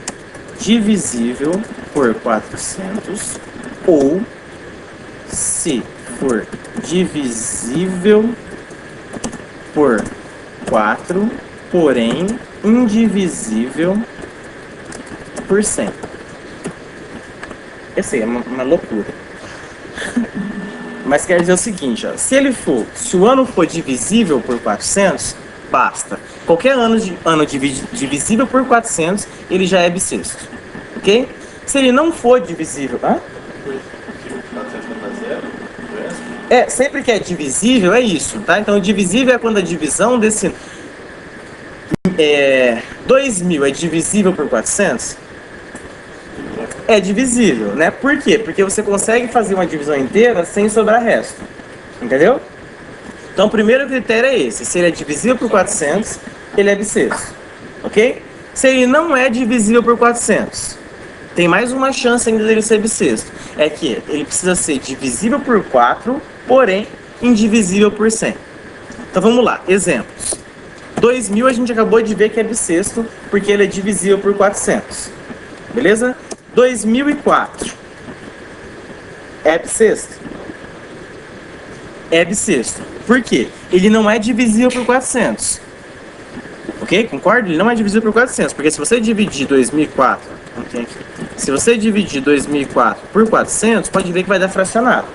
divisível por 400 ou se for divisível por 4, porém indivisível por 100. Essa aí é uma loucura. Mas quer dizer o seguinte, ó, se o ano for divisível por 400, basta. Qualquer ano divisível por 400, ele já é bissexto. Ok? Se ele não for divisível... Hã? Sempre que é divisível, é isso, tá? Então, divisível é quando a divisão desse... 2000 é divisível por 400? É divisível, né? Por quê? Porque você consegue fazer uma divisão inteira sem sobrar resto. Entendeu? Então, o primeiro critério é esse. Se ele é divisível por 400, ele é bissexto. Ok? Se ele não é divisível por 400, tem mais uma chance ainda dele ser bissexto. É que ele precisa ser divisível por 4, porém indivisível por 100. Então, vamos lá. Exemplos. 2000 a gente acabou de ver que é bissexto, porque ele é divisível por 400. Beleza? 2004 é bissexto? É bissexto. Por quê? Ele não é divisível por 400. Ok? Concorda? Ele não é divisível por 400. Porque se você dividir 2004... Não tem aqui. Se você dividir 2004 por 400, pode ver que vai dar fracionado.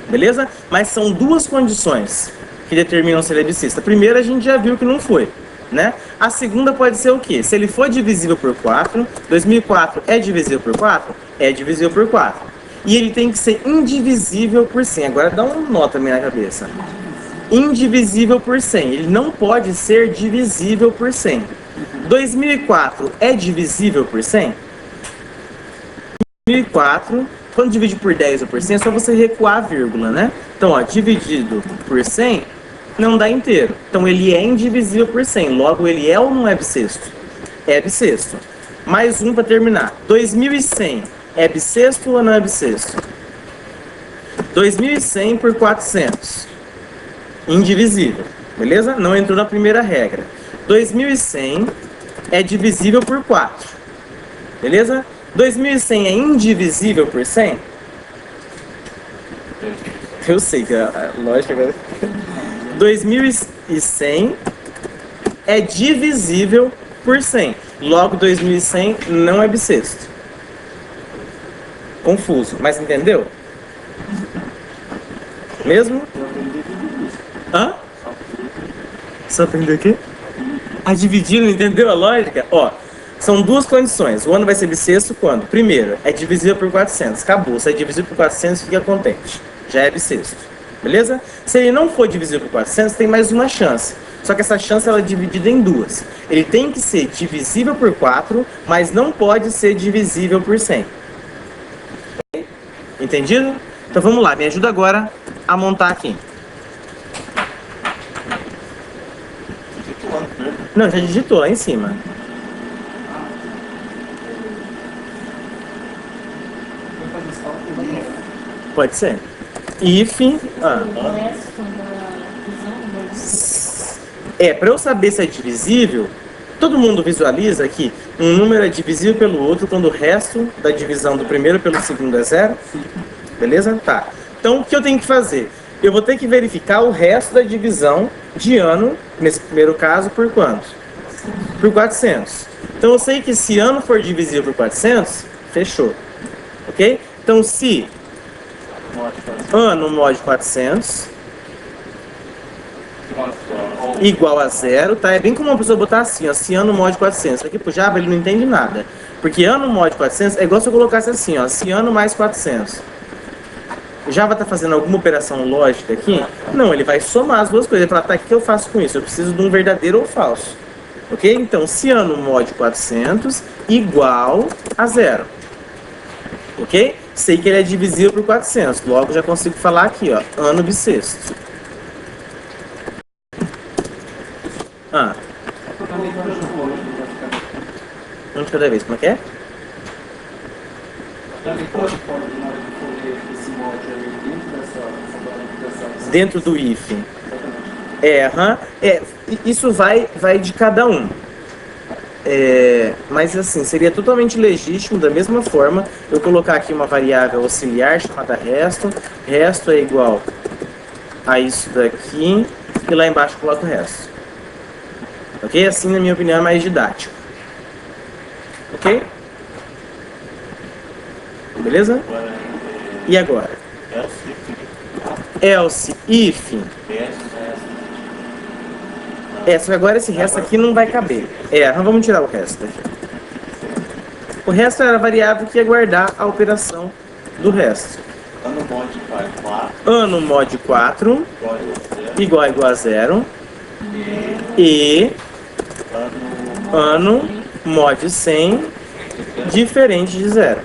Beleza? Mas são duas condições que determinam se ele é bissexto. A primeira a gente já viu que não foi. Né? A segunda pode ser o quê? Se ele for divisível por 4, 2004 é divisível por 4? É divisível por 4. E ele tem que ser indivisível por 100. Agora dá um nó também na cabeça. Indivisível por 100. Ele não pode ser divisível por 100. 2004 é divisível por 100? 2004, quando divide por 10 ou por 100, é só você recuar a vírgula, né? Então, ó, dividido por 100 não dá inteiro. Então, ele é indivisível por 100. Logo, ele é ou não é bissexto? É bissexto. Mais um para terminar. 2100 é bissexto ou não é bissexto? 2100 por 400. Indivisível. Beleza? Não entrou na primeira regra. 2100 é divisível por 4. Beleza? 2100 é indivisível por 100? Eu sei que a lógica agora... 2100 é divisível por 100. Logo, 2100 não é bissexto. Confuso, mas entendeu? Mesmo? Hã? Só aprendeu o quê? A dividir, não entendeu a lógica? Ó, são duas condições. O ano vai ser bissexto quando? Primeiro, é divisível por 400. Acabou. Se é divisível por 400, fica contente. Já é bissexto. Beleza? Se ele não for divisível por 400, tem mais uma chance. Só que essa chance ela é dividida em duas. Ele tem que ser divisível por 4, mas não pode ser divisível por 100. Entendido? Então vamos lá, me ajuda agora a montar aqui. Não, já digitou lá em cima. Pode ser. If. Para eu saber se é divisível, todo mundo visualiza que um número é divisível pelo outro quando o resto da divisão do primeiro pelo segundo é zero? Beleza? Tá. Então, o que eu tenho que fazer? Eu vou ter que verificar o resto da divisão de ano, nesse primeiro caso, por quanto? Por 400. Então, eu sei que se ano for divisível por 400, fechou. Ok? Então, se ano mod 400 igual a zero, tá? É bem como uma pessoa botar assim, ó, se ano mod 400. Aqui pro Java ele não entende nada. Porque ano mod 400 é igual se eu colocasse assim, ó, se ano mais 400. O Java tá fazendo alguma operação lógica aqui? Não, ele vai somar as duas coisas. Ele fala, tá, o que eu faço com isso? Eu preciso de um verdadeiro ou falso. Ok? Então, se ano mod 400 igual a zero. Ok? Sei que ele é divisível por 400. Logo, já consigo falar aqui, ó, ano bissexto. Um de cada vez, como é que é? Dentro do if. Isso vai de cada um. Mas assim, seria totalmente legítimo, da mesma forma, eu colocar aqui uma variável auxiliar chamada resto. Resto é igual a isso daqui, e lá embaixo eu coloco o resto. Ok? Assim, na minha opinião, é mais didático. Ok? Beleza? E agora? Else if. Só que agora esse resto aqui não vai caber. Então vamos tirar o resto daqui. O resto era a variável que ia guardar a operação do resto. Ano mod 4 igual a zero. E ano mod 100 diferente de zero.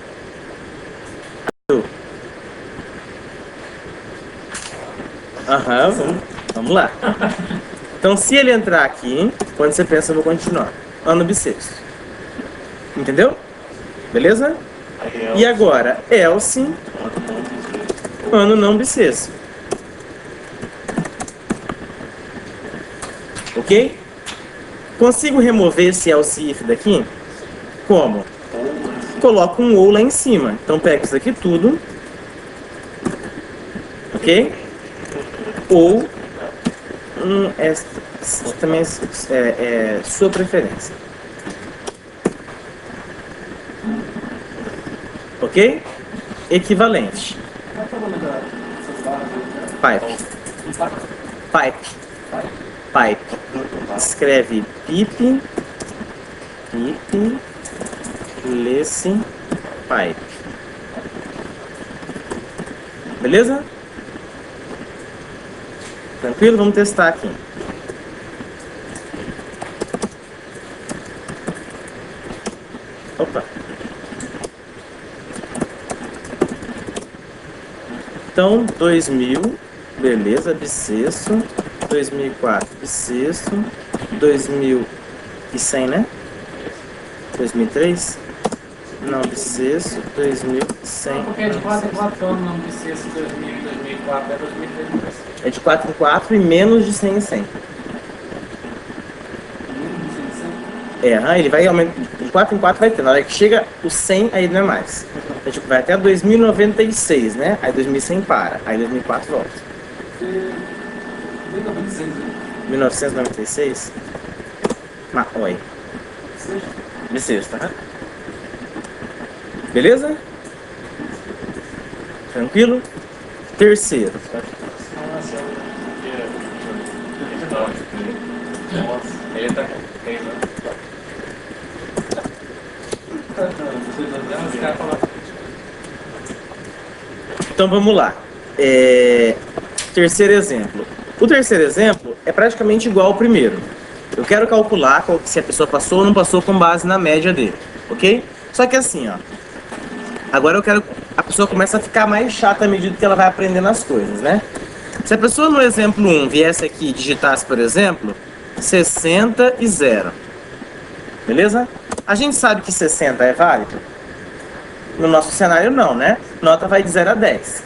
Vamos lá. Então, se ele entrar aqui, quando você pensa, eu vou continuar. Ano bissexto. Entendeu? Beleza? E agora, else, ano não bissexto. Ok? Consigo remover esse else if daqui? Como? Coloco um ou lá em cima. Então, pego isso aqui tudo. Ok? Ou também é sua preferência. Ok? Equivalente. Pipe. Escreve pipe, lesse, pipe. Beleza? Tranquilo? Vamos testar aqui. Opa. Então, 2000, beleza, bissexto. 2004, bissexto. 2100, né? 2003? Não, bissexto. 2100. Porque é de 4 em 4 anos, não bissexto 2000 e 2004, é 2003 não vai ser. É de 4 em 4 e menos de 100 em 100. Ele vai aumentar. De 4 em 4 vai ter. Na hora que chega o 100, aí não é mais. Então, tipo, vai até 2096, né? Aí 2100 para. Aí 2004 volta. 1996? Mas, oi. Bissexto, tá? Beleza? Tranquilo? Terceiro. Ele tá com Então vamos lá. Terceiro exemplo. O terceiro exemplo é praticamente igual ao primeiro. Eu quero calcular se a pessoa passou ou não passou com base na média dele, ok? Só que assim, ó. Agora eu quero que a pessoa comece a ficar mais chata à medida que ela vai aprendendo as coisas, né? Se a pessoa no exemplo 1 viesse aqui e digitasse, por exemplo, 60 e 0. Beleza? A gente sabe que 60 é válido? No nosso cenário não, né? Nota vai de 0 a 10.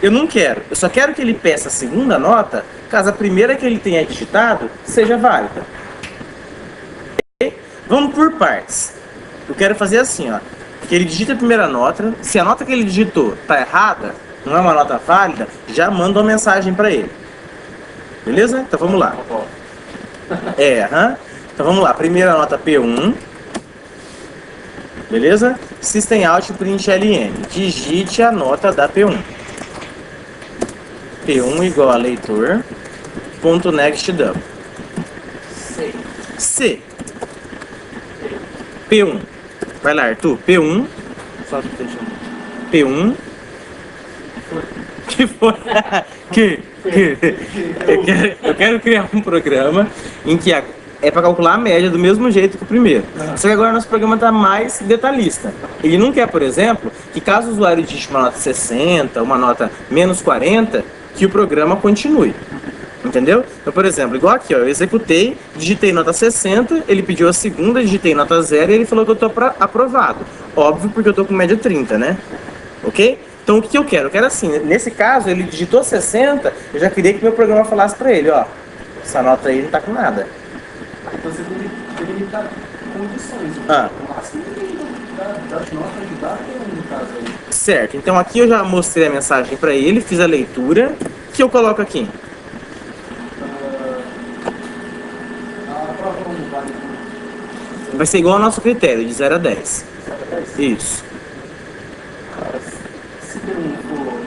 Eu não quero. Eu só quero que ele peça a segunda nota, caso a primeira que ele tenha digitado seja válida. Okay? Vamos por partes. Eu quero fazer assim, ó. Que ele digita a primeira nota. Se a nota que ele digitou tá errada, não é uma nota válida, já manda uma mensagem para ele. Beleza? Então vamos lá. Então vamos lá. Primeira nota P1. Beleza? System out print ln. Digite a nota da P1. P1 igual a leitor. Ponto next double. C. P1. Vai lá, Arthur. P1. P1. Que foi? Eu quero criar um programa em que é para calcular a média do mesmo jeito que o primeiro. Só que agora nosso programa está mais detalhista. Ele não quer, por exemplo, que caso o usuário digite uma nota 60, uma nota menos 40, que o programa continue. Entendeu? Então, por exemplo, igual aqui, ó, eu executei, digitei nota 60, ele pediu a segunda, digitei nota 0 e ele falou que eu estou aprovado. Óbvio, porque eu estou com média 30, né? Ok? Então, o que eu quero? Eu quero assim, nesse caso, ele digitou 60, eu já queria que meu programa falasse para ele, ó, essa nota aí não está com nada. Então você deveria dar condições. O máximo das notas que dá no caso aí. Certo, então aqui eu já mostrei a mensagem para ele, fiz a leitura. O que eu coloco aqui? A prova não vale. Vai ser igual ao nosso critério, de 0 a 10. Isso. Se tem um for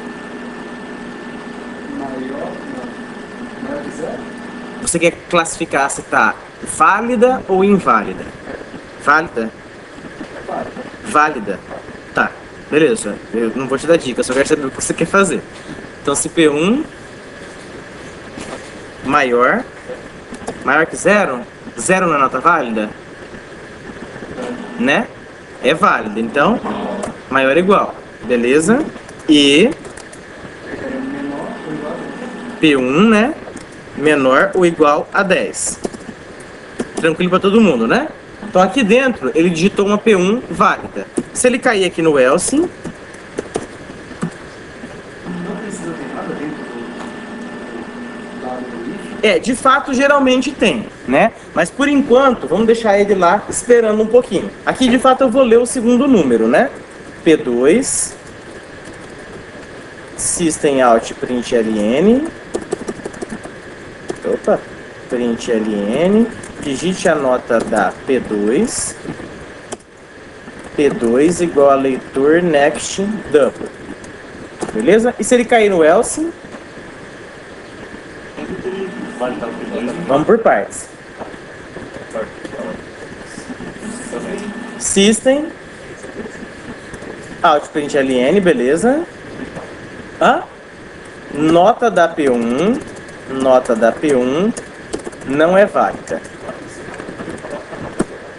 maior que 0? Você quer classificar se está válida ou inválida? Válida? Válida. Tá, beleza. Eu não vou te dar dica, eu só quero saber o que você quer fazer. Então, se P1 maior que 0, 0 não é nota válida? Né? É válida. Então, maior ou igual. Beleza? E P1, né? Menor ou igual a 10. Tranquilo para todo mundo, né? Então aqui dentro ele digitou uma P1 válida. Se ele cair aqui no else, Não precisa ter nada dentro do lado do if. de fato geralmente tem, né? Mas por enquanto vamos deixar ele lá esperando um pouquinho. Aqui de fato eu vou ler o segundo número, né? P2 system out print ln. Opa, print ln, digite a nota da P2, P2 igual a leitor next double, beleza? E se ele cair no else? Vamos por partes. System out print ln, beleza? Nota da P1. Nota da P1 não é válida.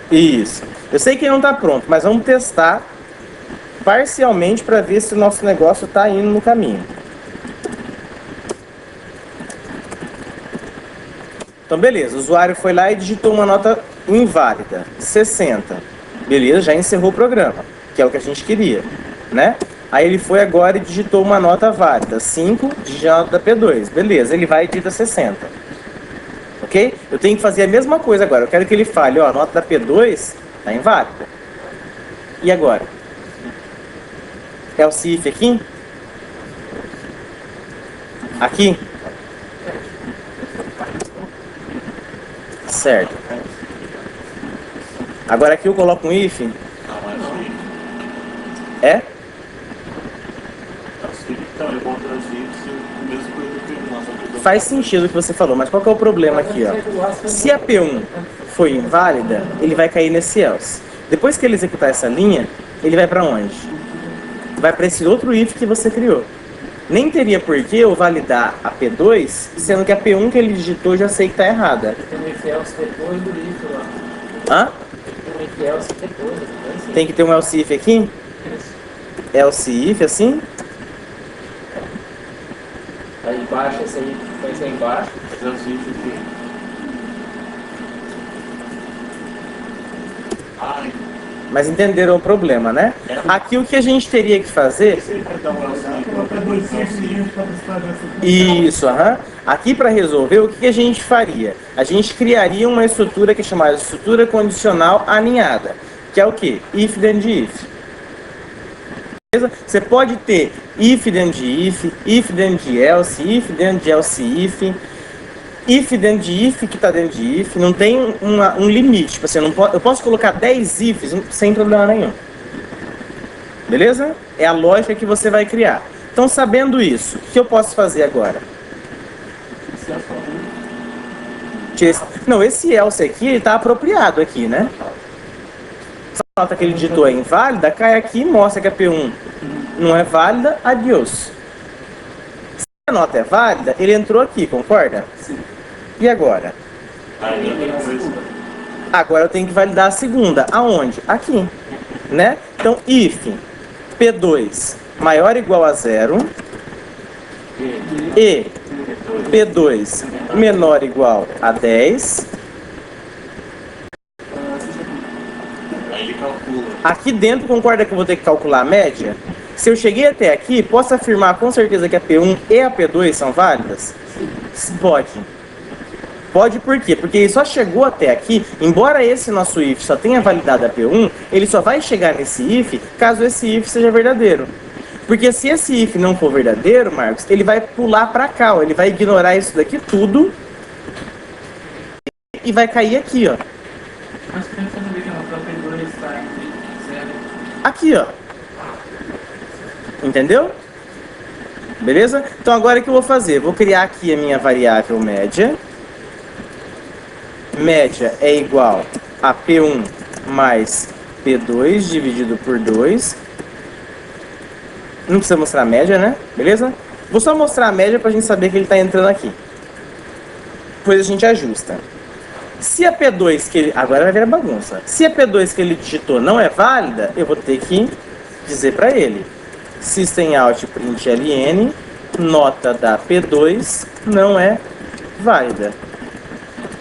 Isso. Eu sei que não está pronto, mas vamos testar parcialmente para ver se o nosso negócio está indo no caminho. Então, beleza, o usuário foi lá e digitou uma nota inválida, 60. Beleza, já encerrou o programa, que é o que a gente queria, né? Aí ele foi agora e digitou uma nota válida, 5, digita a nota da P2. Beleza, ele vai e digita 60. Ok? Eu tenho que fazer a mesma coisa agora. Eu quero que ele fale, ó, a nota da P2 está inválida. E agora? Else if aqui? Aqui? Certo. Agora aqui eu coloco um if. É? Então, eu vou traduzir o mesmo coisa do P1. Faz sentido o que você falou, mas qual que é o problema aqui, ó? Se a P1 foi inválida, ele vai cair nesse else. Depois que ele executar essa linha, ele vai para onde? Vai para esse outro if que você criou. Nem teria por que eu validar a P2, sendo que a P1 que ele digitou eu já sei que está errada. Tem um if else depois do if lá. Hã? Tem um if else depois. Tem que ter um else if aqui? Else if assim? Aí embaixo, esse aí vai ser embaixo. Else if aqui. Ai. Mas entenderam o problema, né? Aqui o que a gente teria que fazer... Isso, aham. Aqui para resolver, o que a gente faria? A gente criaria uma estrutura que é chamada de estrutura condicional aninhada. Que é o quê? If dentro de if. Beleza? Você pode ter if dentro de if dentro de else, if dentro de else if dentro de if que está dentro de if, não tem um limite. Tipo assim, eu posso colocar 10 ifs sem problema nenhum. Beleza? É a lógica que você vai criar. Então, sabendo isso, o que eu posso fazer agora? Não, esse else aqui está apropriado aqui, né? Essa nota que ele digitou é inválida, cai aqui e mostra que a P1 não é válida, adiós. Se a nota é válida, ele entrou aqui, concorda? Sim. E agora? Agora eu tenho que validar a segunda. Aonde? Aqui, né? Então, if P2 maior ou igual a 0 e P2 menor ou igual a 10. Aí ele calcula. Aqui dentro, concorda que eu vou ter que calcular a média? Se eu cheguei até aqui, posso afirmar com certeza que a P1 e a P2 são válidas? Pode. Pode por quê? Porque ele só chegou até aqui, embora esse nosso if só tenha validado a P1, ele só vai chegar nesse if caso esse if seja verdadeiro. Porque se esse if não for verdadeiro, Marcos, ele vai pular para cá, ó, ele vai ignorar isso daqui tudo e vai cair aqui, ó. Mas pensando bem que a P2 está entre 0 Aqui, ó. Entendeu? Beleza? Então agora o que eu vou fazer? Vou criar aqui a minha variável média. Média é igual a P1 mais P2 dividido por 2. Não precisa mostrar a média, né? Beleza? Vou só mostrar a média para a gente saber que ele está entrando aqui. Depois a gente ajusta. Se a P2 que ele... Agora vai virar bagunça. Se a P2 que ele digitou não é válida, eu vou ter que dizer para ele. Systemout.println, nota da P2 não é válida.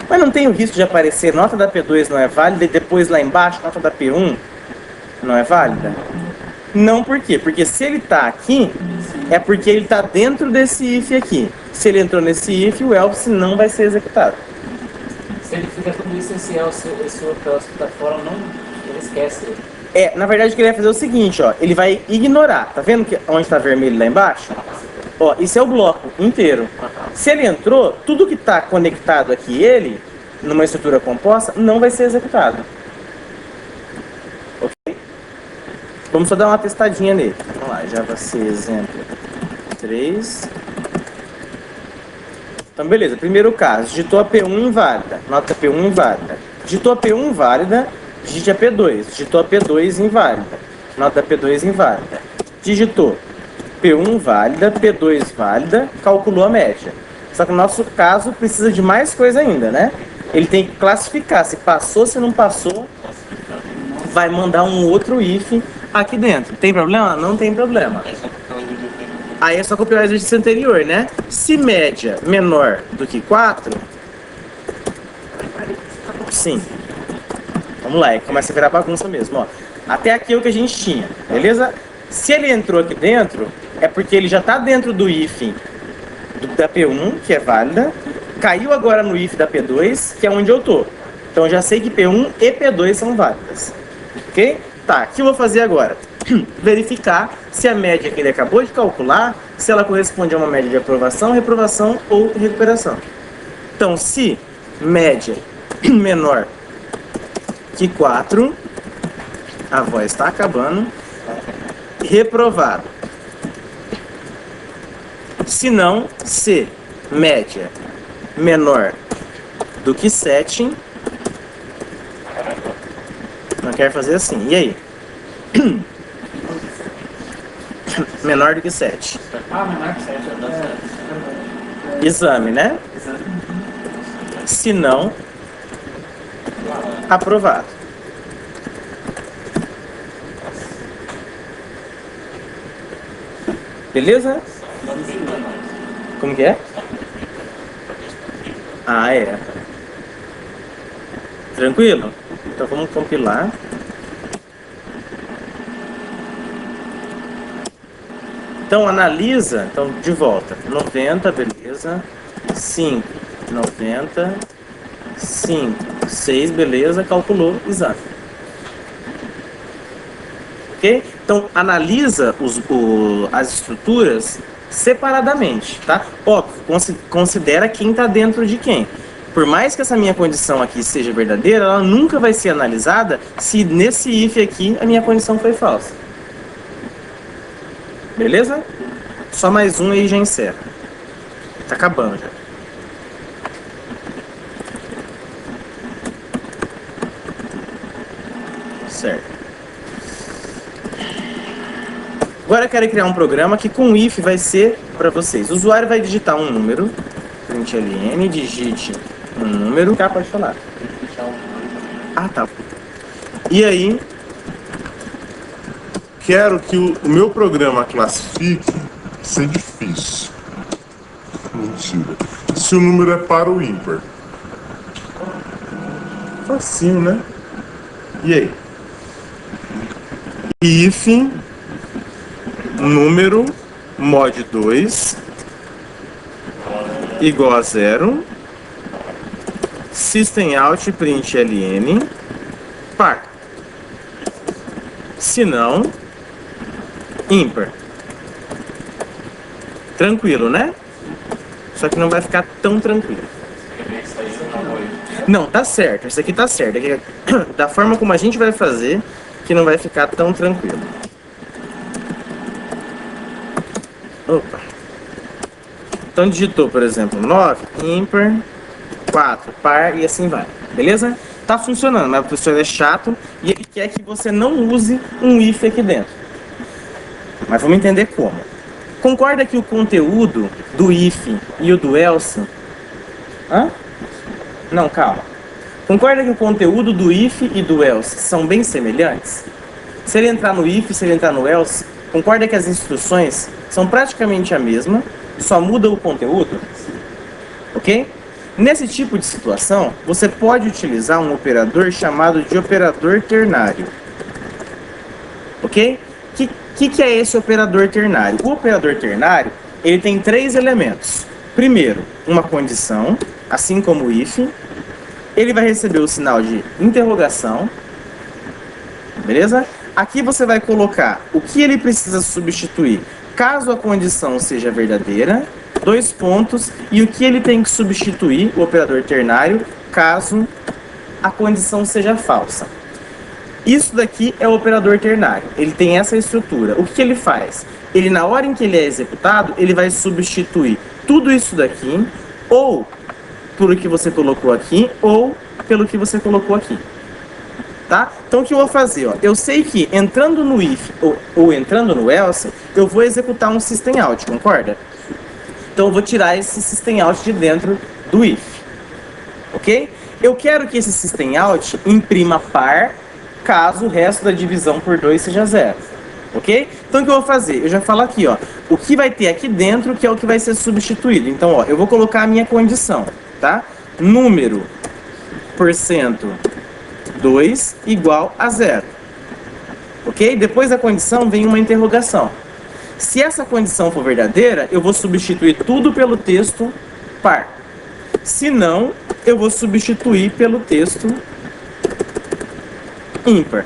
Mas não tem o risco de aparecer nota da P2 não é válida e depois lá embaixo nota da P1 não é válida? Não, por quê? Porque se ele está aqui, é porque ele está dentro desse if aqui. Se ele entrou nesse if, o else não vai ser executado. Se ele fica tudo isso, esse outro else que está fora, ele esquece. Na verdade o que ele vai fazer é o seguinte, ó, ele vai ignorar. Tá vendo que onde está vermelho lá embaixo? Ó, isso é o bloco inteiro. Se ele entrou, tudo que está conectado aqui, ele, numa estrutura composta, não vai ser executado. Ok? Vamos só dar uma testadinha nele. Vamos lá, já vai ser exemplo 3. Então, beleza. Primeiro caso, digitou a P1 inválida. Nota P1 inválida. Digitou a P1 válida, digite a P2. Digitou a P2 inválida. Nota P2 inválida. Digitou P1 válida, P2 válida, calculou a média. Só que no nosso caso precisa de mais coisa ainda, né? Ele tem que classificar se passou, se não passou, vai mandar um outro if aqui dentro. Tem problema? Não tem problema. Aí é só copiar o exercício anterior, né? Se média menor do que 4, Sim. Vamos lá, começa a virar bagunça mesmo, ó. Até aqui é o que a gente tinha, beleza? Se ele entrou aqui dentro, é porque ele já está dentro do if da P1, que é válida, caiu agora no if da P2, que é onde eu tô. Então eu já sei que P1 e P2 são válidas. Ok? Tá, o que eu vou fazer agora? Verificar se a média que ele acabou de calcular, se ela corresponde a uma média de aprovação, reprovação ou recuperação. Então, se média menor que 4, a voz está acabando, reprovado. Se não, se média menor do que 7, não quero fazer assim. E aí? Menor do que 7. Menor que 7 Exame, né? Se não, aprovado. Beleza? Como que é? Ah, é. Tranquilo? Então vamos compilar. Então analisa, então de volta. 90, beleza. 5, 90. 5, 6, beleza. Calculou, exame. Ok? Então analisa as estruturas separadamente, tá? Óbvio, considera quem está dentro de quem. Por mais que essa minha condição aqui seja verdadeira, ela nunca vai ser analisada se nesse if aqui a minha condição foi falsa. Beleza? Só mais um aí e já encerra. Tá acabando já. Certo. Agora eu quero criar um programa que com if vai ser para vocês. O usuário vai digitar um número, println, digite um número. Tá, pode falar. Ah, tá. E aí, quero que o meu programa classifique ser difícil. Mentira. Se o número é par ou ímpar. Facinho, né? E aí? If número mod 2 igual a 0, system out println par. Se não, ímpar. Tranquilo, né? Só que não vai ficar tão tranquilo. Não, tá certo. Isso aqui tá certo. É da forma como a gente vai fazer, que não vai ficar tão tranquilo. Opa. Então digitou, por exemplo, 9, ímpar, 4, par e assim vai. Beleza? Tá funcionando, mas o professor é chato e ele quer que você não use um if aqui dentro. Mas vamos entender como. Concorda que o conteúdo do if e o do else... Hã? Não, calma. Concorda que o conteúdo do if e do else são bem semelhantes? Se ele entrar no if, se ele entrar no else, concorda que as instruções são praticamente a mesma, só muda o conteúdo? Ok? Nesse tipo de situação, você pode utilizar um operador chamado de operador ternário. Ok? Que é esse operador ternário? O operador ternário, ele tem 3 elementos. Primeiro, uma condição, assim como o if. Ele vai receber o sinal de interrogação. Beleza? Aqui você vai colocar o que ele precisa substituir caso a condição seja verdadeira, 2 pontos, e o que ele tem que substituir, o operador ternário, caso a condição seja falsa. Isso daqui é o operador ternário. Ele tem essa estrutura. O que ele faz? Ele, na hora em que ele é executado, ele vai substituir tudo isso daqui, ou pelo que você colocou aqui, ou pelo que você colocou aqui. Tá? Então o que eu vou fazer? Ó? Eu sei que entrando no if ou entrando no else, eu vou executar um system out, concorda? Então eu vou tirar esse system out de dentro do if. Ok? Eu quero que esse system out imprima par caso o resto da divisão por 2 seja 0. Ok? Então o que eu vou fazer? Eu já falo aqui, ó, o que vai ter aqui dentro que é o que vai ser substituído. Então, ó, eu vou colocar a minha condição, tá? Número 2 igual a 0. Ok? Depois da condição vem uma interrogação. Se essa condição for verdadeira, eu vou substituir tudo pelo texto par. Se não, eu vou substituir pelo texto ímpar.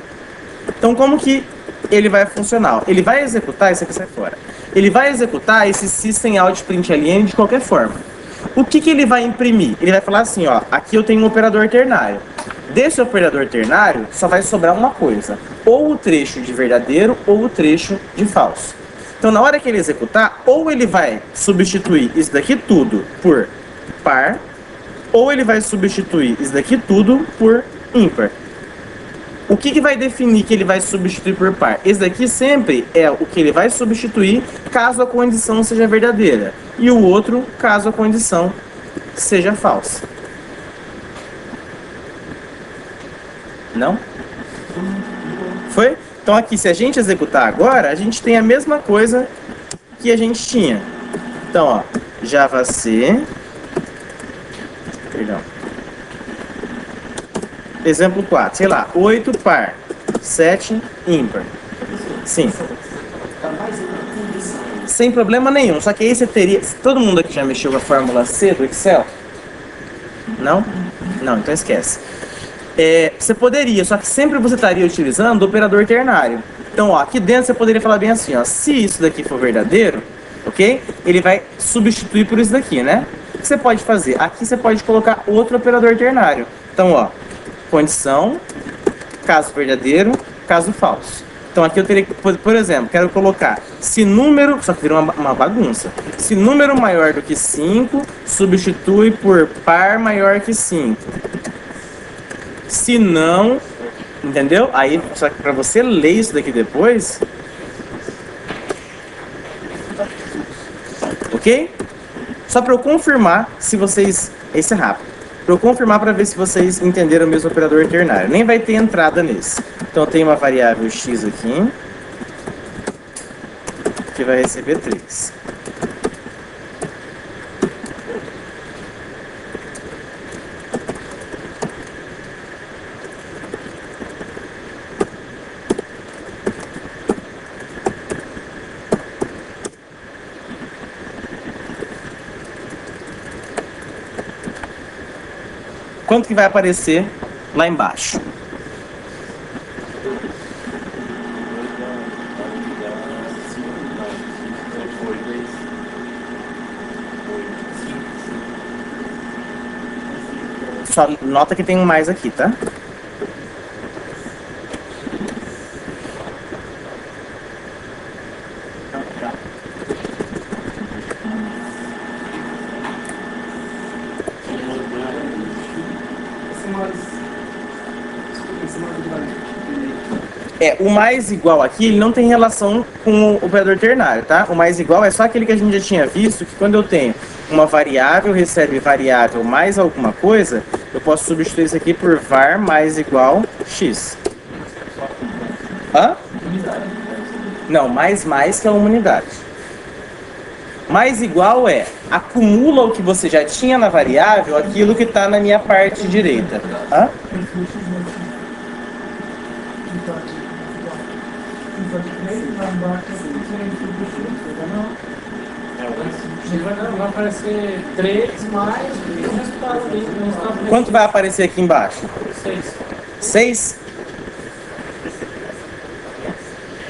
Então, como que ele vai funcionar? Ele vai executar, isso aqui sai fora. Ele vai executar esse system.out.println de qualquer forma. O que ele vai imprimir? Ele vai falar assim, ó, aqui eu tenho um operador ternário. Desse operador ternário, só vai sobrar uma coisa. Ou o trecho de verdadeiro, ou o trecho de falso. Então, na hora que ele executar, ou ele vai substituir isso daqui tudo por par, ou ele vai substituir isso daqui tudo por ímpar. O que vai definir que ele vai substituir por par? Esse daqui sempre é o que ele vai substituir caso a condição seja verdadeira. E o outro, caso a condição seja falsa. Não? Foi? Então aqui, se a gente executar agora, a gente tem a mesma coisa que a gente tinha. Então, ó, Java C. Perdão. Exemplo 4, sei lá, 8 par, 7 ímpar. Sim. Sem problema nenhum, só que aí você teria... Todo mundo aqui já mexeu com a fórmula C do Excel? Não? Não, então esquece. Você poderia, só que sempre você estaria utilizando o operador ternário. Então, ó, aqui dentro você poderia falar bem assim, ó, se isso daqui for verdadeiro, ok? Ele vai substituir por isso daqui, né? O que você pode fazer? Aqui você pode colocar outro operador ternário. Então, ó, condição, caso verdadeiro, caso falso. Então aqui eu teria que, por exemplo, quero colocar se número, só que vira uma bagunça. Se número maior do que 5, substitui por par maior que 5. Se não, entendeu? Aí, só que para você ler isso daqui depois, ok? Só para eu confirmar se vocês, esse é rápido. Para eu confirmar para ver se vocês entenderam o mesmo operador ternário. Nem vai ter entrada nesse. Então eu tenho uma variável x aqui, que vai receber 3. Quanto que vai aparecer lá embaixo? Só nota que tem um mais aqui, tá? O mais igual aqui, ele não tem relação com o operador ternário, tá? O mais igual é só aquele que a gente já tinha visto, que quando eu tenho uma variável, recebe variável mais alguma coisa, eu posso substituir isso aqui por var mais igual x. Hã? Não, mais que é uma unidade. Mais igual acumula o que você já tinha na variável, aquilo que está na minha parte direita. Hã? Vai aparecer 3 mais o resultado ali. Quanto vai aparecer aqui embaixo? 6. 6?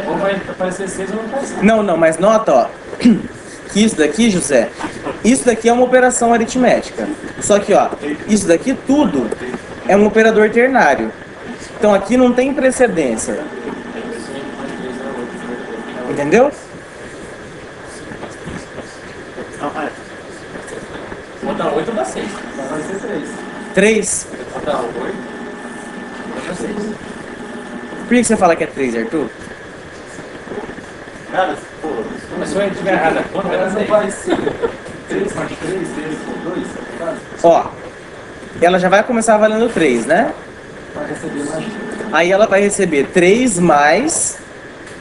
Ou vai aparecer 6 ou não aparecer. Não, mas nota, ó, que isso daqui, José, isso daqui é uma operação aritmética. Só que, ó, isso daqui tudo é um operador ternário. Então aqui não tem precedência. Entendeu? Botar 8 ou dá 6? Vai ser 3. 3? Botar 8 dá 6. Por que você fala que é 3, Arthur? Cara, pô, Mas se eu estiver errado a conta, vai dar 6. Vai ser 3 mais 3, 3 por 2, Ó, ela já vai começar valendo 3, né? vai receber mais Aí ela vai receber 3 mais...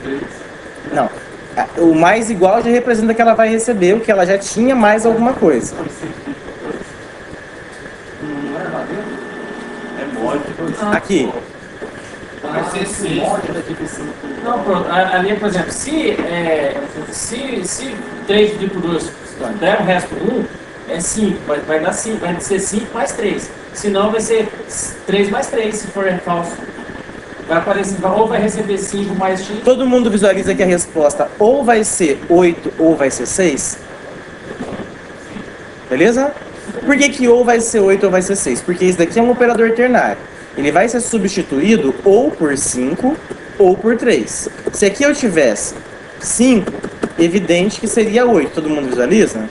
3. Não, o mais igual já representa que ela vai receber o que ela já tinha mais alguma coisa. Não é lá dentro? Aqui. Vai ser 6. Não, pronto. Ali, por exemplo, se 3 dividido por 2 der o resto por 1, é 5. Vai dar 5. Vai ser 5 mais 3. Senão vai ser 3 mais 3, se for falso. Vai aparecer, ou vai receber 5 mais x. Todo mundo visualiza que a resposta ou vai ser 8 ou vai ser 6? Beleza? Por que ou vai ser 8 ou vai ser 6? Porque isso daqui é um operador ternário. Ele vai ser substituído ou por 5 ou por 3. Se aqui eu tivesse 5, evidente que seria 8. Todo mundo visualiza?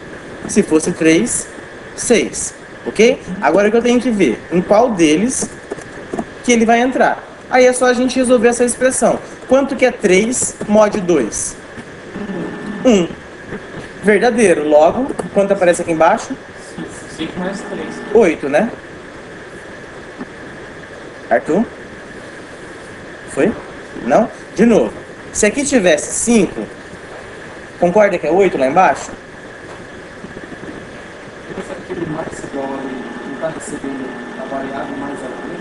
Se fosse 3, 6. Ok? Agora o que eu tenho que ver? Em qual deles que ele vai entrar. Aí é só a gente resolver essa expressão. Quanto que é 3 mod 2? 1. Verdadeiro. Logo, quanto aparece aqui embaixo? 5 mais 3. 8, né? Arthur? Foi? Não? De novo. Se aqui tivesse 5, concorda que é 8 lá embaixo? Aquele mais igual não está recebendo a variável mais à frente?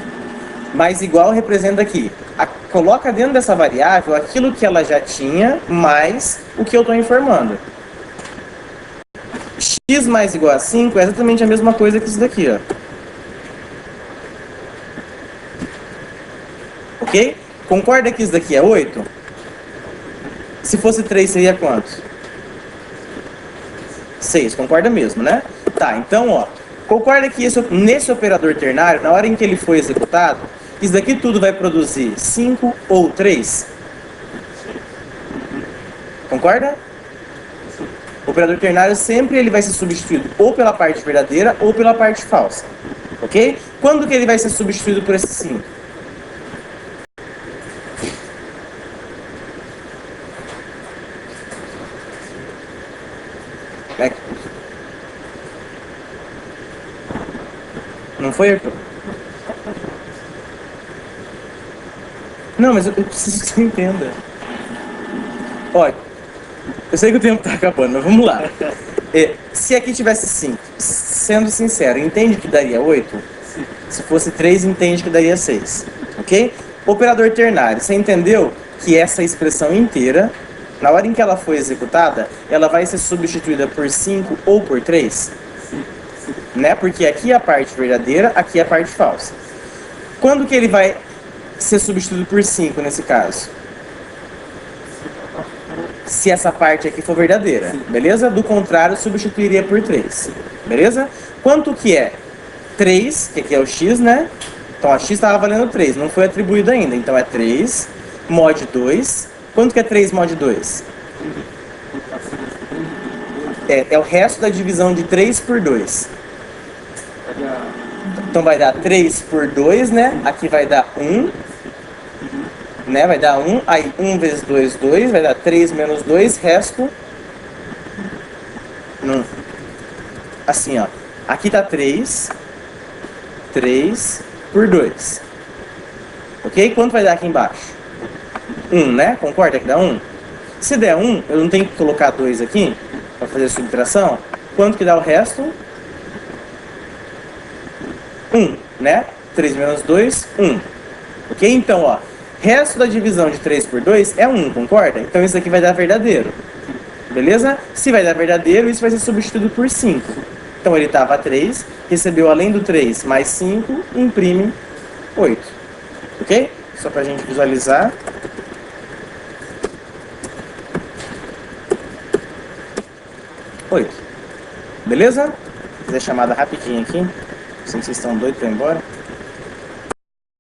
Mais igual representa aqui. Coloca dentro dessa variável aquilo que ela já tinha, mais o que eu estou informando. X mais igual a 5 é exatamente a mesma coisa que isso daqui, ó. Ok? Concorda que isso daqui é 8? Se fosse 3, seria quanto? 6, concorda mesmo, né? Tá, então, ó. Concorda que nesse operador ternário, na hora em que ele foi executado, isso daqui tudo vai produzir 5 ou 3? Concorda? O operador ternário sempre ele vai ser substituído ou pela parte verdadeira ou pela parte falsa. Ok? Quando que ele vai ser substituído por esse 5? Não foi, Arthur? Não, mas eu preciso que você entenda. Olha, eu sei que o tempo tá acabando, mas vamos lá. Se aqui tivesse 5, sendo sincero, entende que daria 8? Se fosse 3, entende que daria 6. Ok? Operador ternário, você entendeu que essa expressão inteira, na hora em que ela foi executada, ela vai ser substituída por 5 ou por 3? Né? Porque aqui é a parte verdadeira, aqui é a parte falsa. Quando que ele vai ser substituído por 5 nesse caso? Se essa parte aqui for verdadeira, beleza? Do contrário, substituiria por 3, beleza? Quanto que é 3, que aqui é o x, né? Então a x estava valendo 3, não foi atribuído ainda, então é 3 mod 2. Quanto que é 3 mod 2? É o resto da divisão de 3 por 2. Então vai dar 3 por 2, né? Aqui vai dar 1. Né? Vai dar 1. Aí 1 vezes 2, 2. Vai dar 3 menos 2. Resto. Assim, ó. Aqui tá 3. 3 por 2. Ok? Quanto vai dar aqui embaixo? 1, né? Concorda que dá 1? Se der 1, eu não tenho que colocar 2 aqui para fazer a subtração. Quanto que dá o resto? 1, né? 3 menos 2, 1. Ok? Então, ó, resto da divisão de 3 por 2 é 1, concorda? Então isso aqui vai dar verdadeiro. Beleza? Se vai dar verdadeiro, isso vai ser substituído por 5. Então ele estava 3, recebeu além do 3 mais 5, imprime 8. Ok? Só pra gente visualizar. Beleza? Vou fazer a chamada rapidinho aqui. Sei que vocês estão doidos para ir embora.